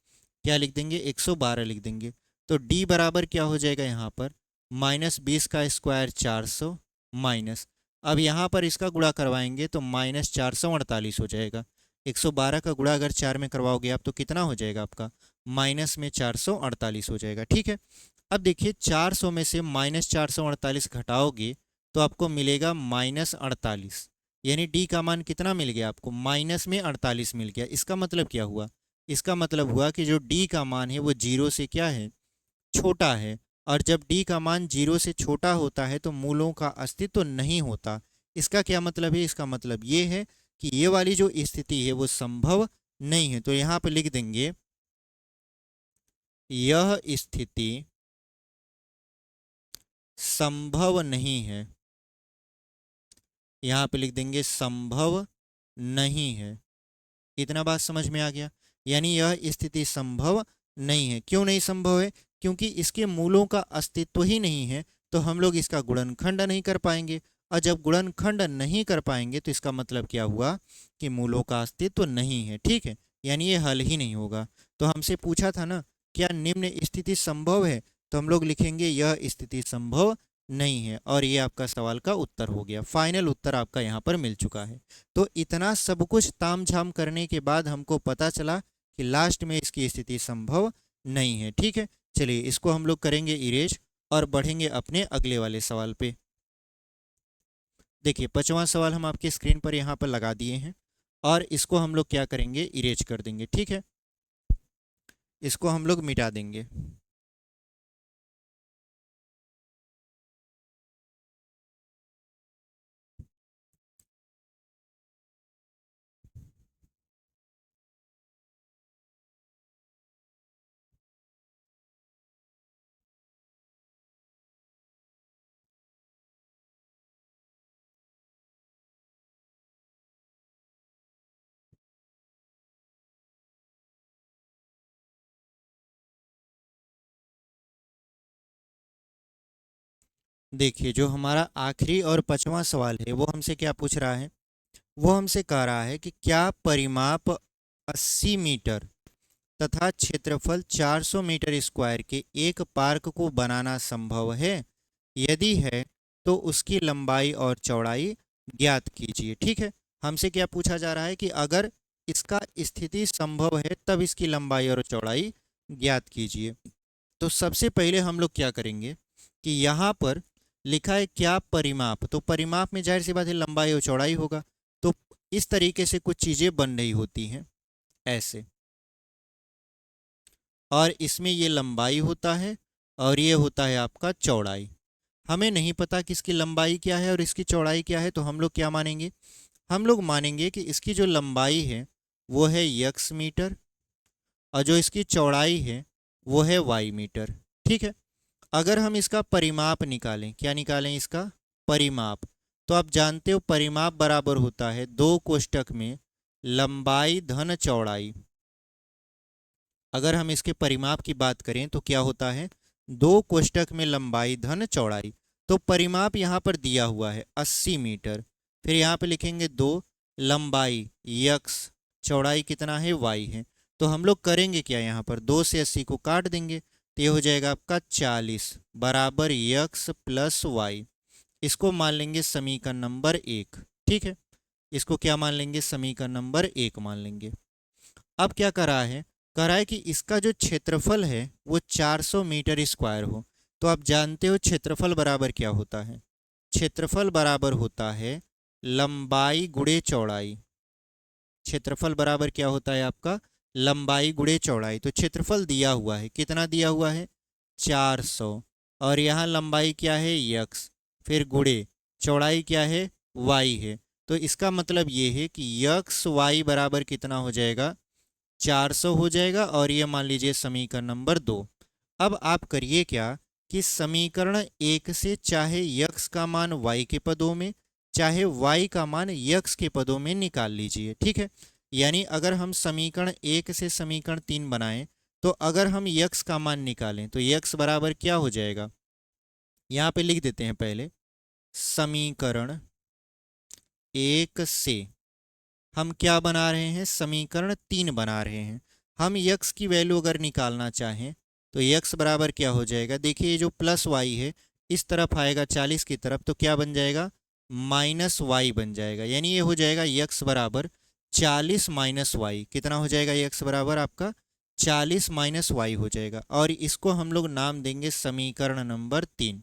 क्या लिख देंगे 112 लिख देंगे। तो d बराबर क्या हो जाएगा यहाँ पर माइनस 20 का स्क्वायर 400 माइनस, अब यहाँ पर इसका गुणा करवाएंगे तो माइनस 448 हो जाएगा। 112 का गुणा अगर 4 में करवाओगे आप तो कितना हो जाएगा आपका माइनस में 448 हो जाएगा। ठीक है, अब देखिए 400 में से माइनस 448 घटाओगे तो आपको मिलेगा माइनस 48, यानी डी का मान कितना मिल गया आपको माइनस में 48 मिल गया। इसका मतलब क्या हुआ, इसका मतलब हुआ कि जो डी का मान है वो 0 से क्या है छोटा है, और जब डी का मान 0 से छोटा होता है तो मूलों का अस्तित्व नहीं होता। इसका क्या मतलब है, इसका मतलब ये है कि ये वाली जो स्थिति है वो संभव नहीं है। तो यहाँ पे लिख देंगे यह स्थिति संभव नहीं है, यहाँ पे लिख देंगे संभव नहीं है। इतना बात समझ में आ गया, यानी यह स्थिति संभव नहीं है। क्यों नहीं संभव है, क्योंकि इसके मूलों का अस्तित्व ही नहीं है, तो हम लोग इसका गुणनखंड नहीं कर पाएंगे, और जब गुणनखंड नहीं कर पाएंगे तो इसका मतलब क्या हुआ कि मूलों का अस्तित्व नहीं है। ठीक है, यानी ये हल ही नहीं होगा। तो हमसे पूछा था ना क्या निम्न स्थिति संभव है, तो हम लोग लिखेंगे यह स्थिति संभव नहीं है, और ये आपका सवाल का उत्तर हो गया। फाइनल उत्तर आपका यहाँ पर मिल चुका है। तो इतना सब कुछ तामझाम करने के बाद हमको पता चला कि लास्ट में इसकी स्थिति संभव नहीं है। ठीक है, चलिए इसको हम लोग करेंगे इरेज और बढ़ेंगे अपने अगले वाले सवाल पे। देखिए 5वां सवाल हम आपके स्क्रीन पर यहाँ पर लगा दिए हैं, और इसको हम लोग क्या करेंगे इरेज कर देंगे। ठीक है, इसको हम लोग मिटा देंगे। देखिए जो हमारा आखिरी और 5वां सवाल है वो हमसे क्या पूछ रहा है, वो हमसे कह रहा है कि क्या परिमाप 80 मीटर तथा क्षेत्रफल 400 मीटर स्क्वायर के एक पार्क को बनाना संभव है? यदि है तो उसकी लंबाई और चौड़ाई ज्ञात कीजिए। ठीक है, हमसे क्या पूछा जा रहा है कि अगर इसका स्थिति संभव है तब इसकी लंबाई और चौड़ाई ज्ञात कीजिए। तो सबसे पहले हम लोग क्या करेंगे कि यहाँ पर लिखा है क्या परिमाप, तो परिमाप में जाहिर सी बात है लंबाई और चौड़ाई होगा। तो इस तरीके से कुछ चीज़ें बन रही होती हैं ऐसे, और इसमें ये लंबाई होता है और ये होता है आपका चौड़ाई। हमें नहीं पता कि इसकी लंबाई क्या है और इसकी चौड़ाई क्या है, तो हम लोग क्या मानेंगे, हम लोग मानेंगे कि इसकी जो लंबाई है वो है x मीटर और जो इसकी चौड़ाई है वो है y मीटर। ठीक है, अगर हम इसका परिमाप निकालें, क्या निकालें इसका परिमाप, तो आप जानते हो परिमाप बराबर होता है दो कोष्टक में लंबाई धन चौड़ाई। अगर हम इसके परिमाप की बात करें तो क्या होता है, दो कोष्टक में लंबाई धन चौड़ाई। तो परिमाप यहाँ पर दिया हुआ है 80 मीटर, फिर यहाँ पे लिखेंगे 2, लंबाई x, चौड़ाई कितना है y है। तो हम लोग करेंगे क्या, यहाँ पर 2 से 80 को काट देंगे तो ये हो जाएगा आपका 40 बराबर x प्लस वाई। इसको मान लेंगे समीकरण नंबर 1। ठीक है, इसको क्या मान लेंगे, समीकरण नंबर 1 मान लेंगे। अब क्या कह रहा है कि इसका जो क्षेत्रफल है वो 400 मीटर स्क्वायर हो। तो आप जानते हो क्षेत्रफल बराबर क्या होता है, क्षेत्रफल बराबर होता है लंबाई गुणे चौड़ाई। क्षेत्रफल बराबर क्या होता है आपका, लंबाई गुणे चौड़ाई। तो क्षेत्रफल दिया हुआ है, कितना दिया हुआ है 400, और यहाँ लंबाई क्या है x, फिर गुणे चौड़ाई क्या है y है। तो इसका मतलब ये है कि x y बराबर कितना हो जाएगा 400 हो जाएगा, और ये मान लीजिए समीकरण नंबर 2। अब आप करिए क्या कि समीकरण 1 से चाहे x का मान y के पदों में चाहे y का मान x के पदों में निकाल लीजिए। ठीक है, यानी अगर हम समीकरण 1 से समीकरण 3 बनाएं तो अगर हम x का मान निकालें तो x बराबर क्या हो जाएगा, यहाँ पे लिख देते हैं पहले, समीकरण 1 से हम क्या बना रहे हैं, समीकरण 3 बना रहे हैं। हम x की वैल्यू अगर निकालना चाहें तो x बराबर क्या हो जाएगा, देखिए ये जो प्लस y है इस तरफ आएगा 40 की तरफ, तो क्या बन जाएगा माइनस y बन जाएगा। यानी ये हो जाएगा x बराबर 40 माइनस वाई। कितना हो जाएगा x बराबर आपका 40 माइनस वाई हो जाएगा, और इसको हम लोग नाम देंगे समीकरण नंबर 3।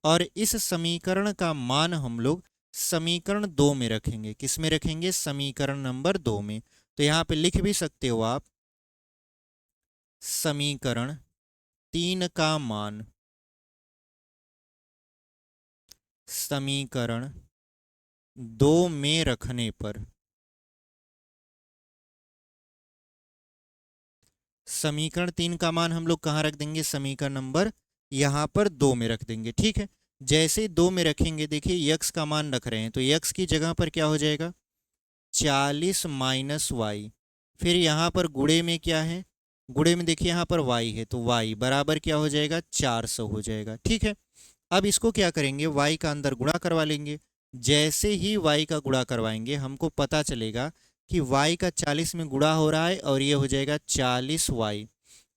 और इस समीकरण का मान हम लोग समीकरण 2 में रखेंगे। किस में रखेंगे, समीकरण नंबर 2 में। तो यहाँ पे लिख भी सकते हो आप, समीकरण 3 का मान समीकरण 2 में रखने पर, समीकरण 3 का मान हम लोग कहाँ रख देंगे, समीकरण नंबर यहाँ पर 2 में रख देंगे। ठीक है, जैसे ही 2 में रखेंगे देखिए x का मान रख रहे हैं तो x की जगह पर क्या हो जाएगा 40 माइनस वाई, फिर यहाँ पर गुणे में क्या है, गुणे में देखिए यहाँ पर y है तो y बराबर क्या हो जाएगा 400 हो जाएगा। ठीक है, अब इसको क्या करेंगे, y का अंदर गुणा करवा लेंगे। जैसे ही y का गुणा करवाएंगे हमको पता चलेगा कि y का 40 में गुणा हो रहा है और ये हो जाएगा 40y,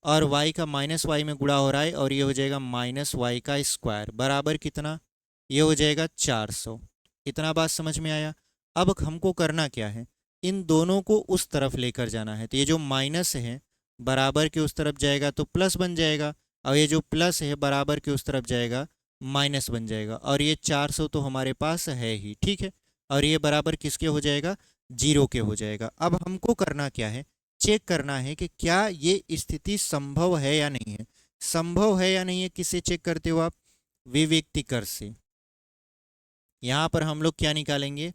और y का माइनस वाई में गुणा हो रहा है और ये हो जाएगा माइनस वाई का स्क्वायर बराबर कितना, ये हो जाएगा 400। इतना बात समझ में आया। अब हमको करना क्या है, इन दोनों को उस तरफ लेकर जाना है। तो ये जो माइनस है बराबर के उस तरफ जाएगा तो प्लस बन जाएगा, और ये जो प्लस है बराबर के उस तरफ जाएगा माइनस बन जाएगा, और ये 400 तो हमारे पास है ही। ठीक है, और ये बराबर किसके हो जाएगा, 0 के हो जाएगा। अब हमको करना क्या है, चेक करना है कि क्या ये स्थिति संभव है या नहीं है। संभव है या नहीं है किससे चेक करते हो आप, विविक्तिकर से। यहाँ पर हम लोग क्या निकालेंगे,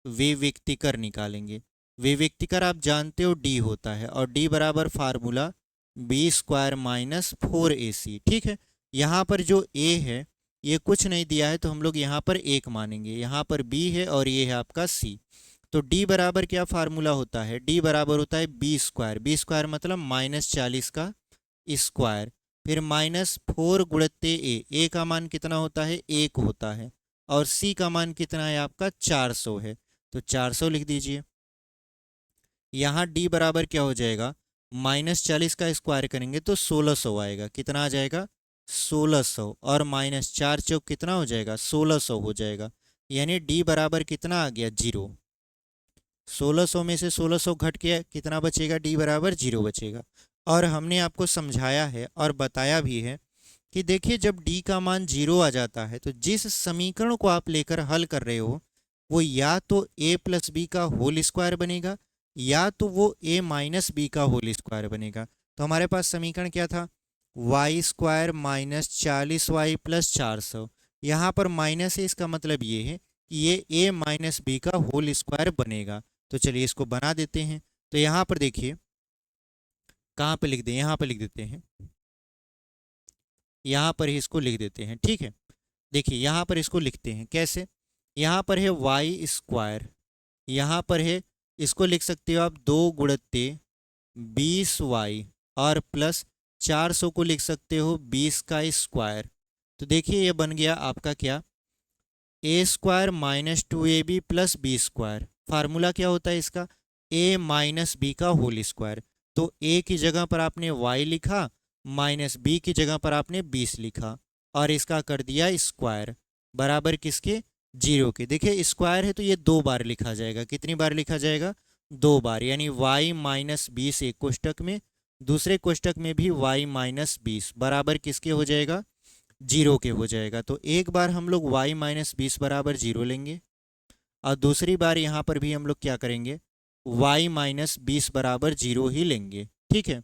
विविक्तिकर निकालेंगे। विविक्तिकर आप जानते हो d होता है, और d बराबर फार्मूला b² माइनस 4ac। ठीक है, यहाँ पर जो a है ये कुछ नहीं दिया है तो हम लोग यहाँ पर 1 मानेंगे, यहाँ पर b है और ये है आपका c। तो d बराबर क्या फार्मूला होता है, d बराबर होता है b² मतलब -40 का स्क्वायर, फिर -4 गुणित a का मान कितना होता है 1 होता है, और c का मान कितना है आपका 400 है, तो 400 लिख दीजिए। यहाँ d बराबर क्या हो जाएगा, -40 का स्क्वायर करेंगे तो 1600 आएगा। कितना आ जाएगा? 1600। और -4 चौक कितना हो जाएगा? 1600 हो जाएगा। यानी डी बराबर कितना आ गया? 0। 1600 में से 1600 घट के कितना बचेगा? डी बराबर 0 बचेगा। और हमने आपको समझाया है और बताया भी है कि देखिए जब डी का मान 0 आ जाता है तो जिस समीकरण को आप लेकर हल कर रहे हो वो या तो a प्लस बी का होल स्क्वायर बनेगा या तो वो a माइनस बी का होल स्क्वायर बनेगा। तो हमारे पास समीकरण क्या था? Y square minus 40y plus 400। यहाँ पर माइनस है, इसका मतलब ये है कि ये a माइनस बी का होल स्क्वायर बनेगा। तो चलिए इसको बना देते हैं। तो यहाँ पर देखिए कहाँ पे लिख दें? यहाँ पे लिख देते हैं, यहाँ पर ही इसको लिख देते हैं। ठीक है, देखिए यहाँ पर इसको लिखते हैं कैसे? यहाँ पर है वाई स्क्वायर, यहाँ पर है, इसको लिख सकते हो आप 2 गुणित्ते 20y और प्लस 400 को लिख सकते हो 20 का स्क्वायर। तो देखिए ये बन गया आपका क्या? A square minus 2ab plus b square. Formula क्या होता है इसका? a माइनस बी का होल स्क्वायर। तो a की जगह पर आपने y लिखा, माइनस b की जगह पर आपने 20 लिखा और इसका कर दिया स्क्वायर बराबर किसके? 0 के। देखिए स्क्वायर है तो ये 2 बार लिखा जाएगा। कितनी बार लिखा जाएगा? 2 बार। यानी y माइनस 20 एक कोष्टक में, दूसरे कोष्टक में भी y माइनस 20 बराबर किसके हो जाएगा? 0 के हो जाएगा। तो एक बार हम लोग y माइनस 20 बराबर 0 लेंगे और दूसरी बार यहाँ पर भी हम लोग क्या करेंगे? y माइनस 20 बराबर 0 ही लेंगे। ठीक है,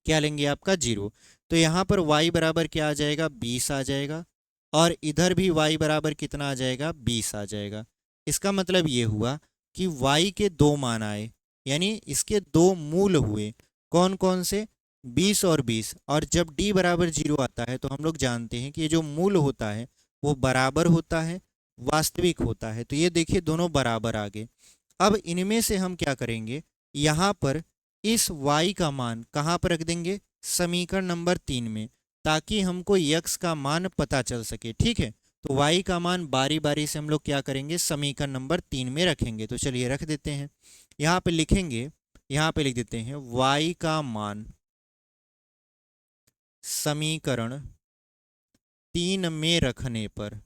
क्या लेंगे? आपका 0। तो यहाँ पर y बराबर क्या आ जाएगा? 20 आ जाएगा और इधर भी y बराबर कितना आ जाएगा? 20 आ जाएगा। इसका मतलब ये हुआ कि y के 2 मान आए, यानी इसके 2 मूल हुए। कौन कौन से? 20 और 20। और जब d बराबर 0 आता है तो हम लोग जानते हैं कि ये जो मूल होता है वो बराबर होता है, वास्तविक होता है। तो ये देखिए दोनों बराबर आ गए। अब इनमें से हम क्या करेंगे? यहाँ पर इस y का मान कहाँ पर रख देंगे? समीकरण नंबर 3 में, ताकि हमको x का मान पता चल सके। ठीक है, तो y का मान बारी बारी से हम लोग क्या करेंगे? समीकरण नंबर 3 में रखेंगे। तो चलिए रख देते हैं, यहाँ पे लिखेंगे, यहाँ पे लिख देते हैं y का मान समीकरण 3 में रखने पर,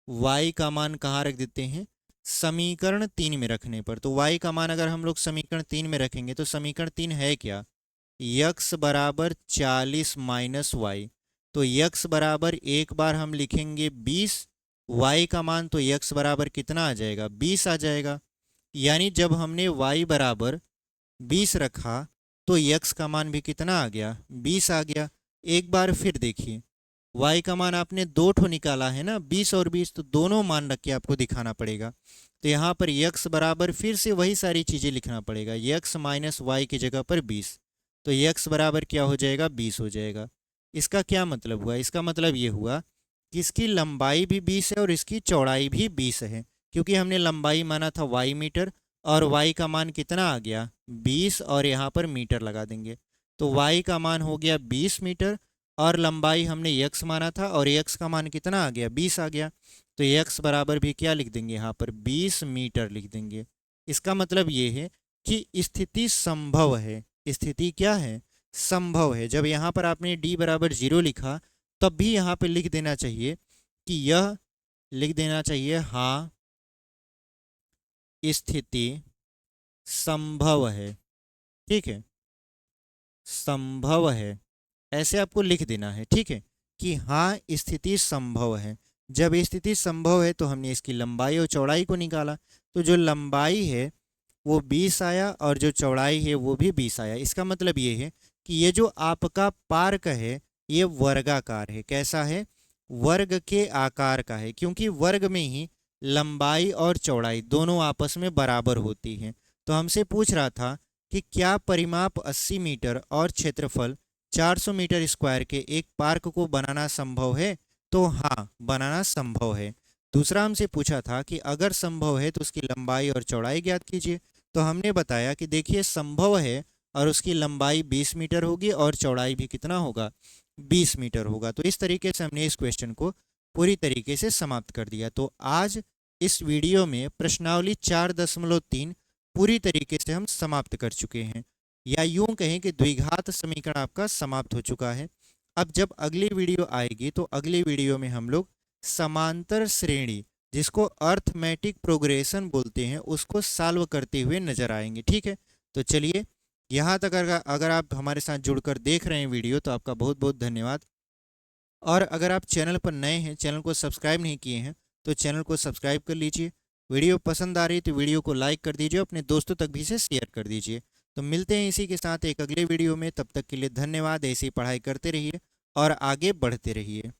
y का मान कहाँ रख देते हैं? समीकरण 3 में रखने पर। तो y का मान अगर हम लोग समीकरण 3 में रखेंगे तो समीकरण 3 है क्या? x बराबर 40 माइनस वाई। तो x बराबर एक बार हम लिखेंगे 20, y का मान तो x बराबर कितना आ जाएगा? 20 आ जाएगा। यानी जब हमने y बराबर 20 रखा तो x का मान भी कितना आ गया? 20 आ गया। एक बार फिर देखिए, y का मान आपने 2 ठो निकाला है ना, 20 और 20, तो दोनों मान रख के आपको दिखाना पड़ेगा। तो यहाँ पर x बराबर फिर से वही सारी चीज़ें लिखना पड़ेगा, x माइनस वाई की जगह पर 20। तो x बराबर क्या हो जाएगा? 20 हो जाएगा। इसका क्या मतलब हुआ? इसका मतलब ये हुआ कि इसकी लंबाई भी 20 है और इसकी चौड़ाई भी 20 है, क्योंकि हमने लंबाई माना था y मीटर और y का मान कितना आ गया? 20 और यहाँ पर मीटर लगा देंगे। तो y का मान हो गया 20 मीटर और लंबाई हमने x माना था और x का मान कितना आ गया? 20 आ गया। तो x बराबर भी क्या लिख देंगे? यहाँ पर 20 मीटर लिख देंगे। इसका मतलब ये है कि स्थिति संभव है। स्थिति क्या है? संभव है। जब यहाँ पर आपने d बराबर 0 लिखा तब भी यहाँ पे लिख देना चाहिए कि यह, लिख देना चाहिए हाँ स्थिति संभव है। ठीक है, संभव है, ऐसे आपको लिख देना है। ठीक है, कि हाँ स्थिति संभव है। जब स्थिति संभव है तो हमने इसकी लंबाई और चौड़ाई को निकाला, तो जो लंबाई है वो 20 आया और जो चौड़ाई है वो भी 20 आया। इसका मतलब ये है कि ये जो आपका पार्क है ये वर्गाकार है। कैसा है? वर्ग के आकार का है, क्योंकि वर्ग में ही लंबाई और चौड़ाई दोनों आपस में बराबर होती हैं। तो हमसे पूछ रहा था कि क्या परिमाप 80 मीटर और क्षेत्रफल 400 मीटर स्क्वायर के एक पार्क को बनाना संभव है? तो हाँ, बनाना संभव है। दूसरा हमसे पूछा था कि अगर संभव है तो उसकी लंबाई और चौड़ाई ज्ञात कीजिए। तो हमने बताया कि देखिए संभव है और उसकी लंबाई 20 मीटर होगी और चौड़ाई भी कितना होगा? 20 मीटर होगा। तो इस तरीके से हमने इस क्वेश्चन को पूरी तरीके से समाप्त कर दिया। तो आज इस वीडियो में प्रश्नावली 4.3 पूरी तरीके से हम समाप्त कर चुके हैं, या यूं कहें कि द्विघात समीकरण आपका समाप्त हो चुका है। अब जब अगली वीडियो आएगी तो अगली वीडियो में हम लोग समांतर श्रेणी, जिसको अर्थमेटिक प्रोग्रेशन बोलते हैं, उसको सॉल्व करते हुए नजर आएंगे। ठीक है, तो चलिए, यहाँ तक अगर आप हमारे साथ जुड़कर देख रहे हैं वीडियो, तो आपका बहुत बहुत धन्यवाद। और अगर आप चैनल पर नए हैं, चैनल को सब्सक्राइब नहीं किए हैं, तो चैनल को सब्सक्राइब कर लीजिए। वीडियो पसंद आ रही है तो वीडियो को लाइक कर दीजिए, अपने दोस्तों तक भी इसे शेयर कर दीजिए। तो मिलते हैं इसी के साथ एक अगले वीडियो में, तब तक के लिए धन्यवाद। ऐसी पढ़ाई करते रहिए और आगे बढ़ते रहिए।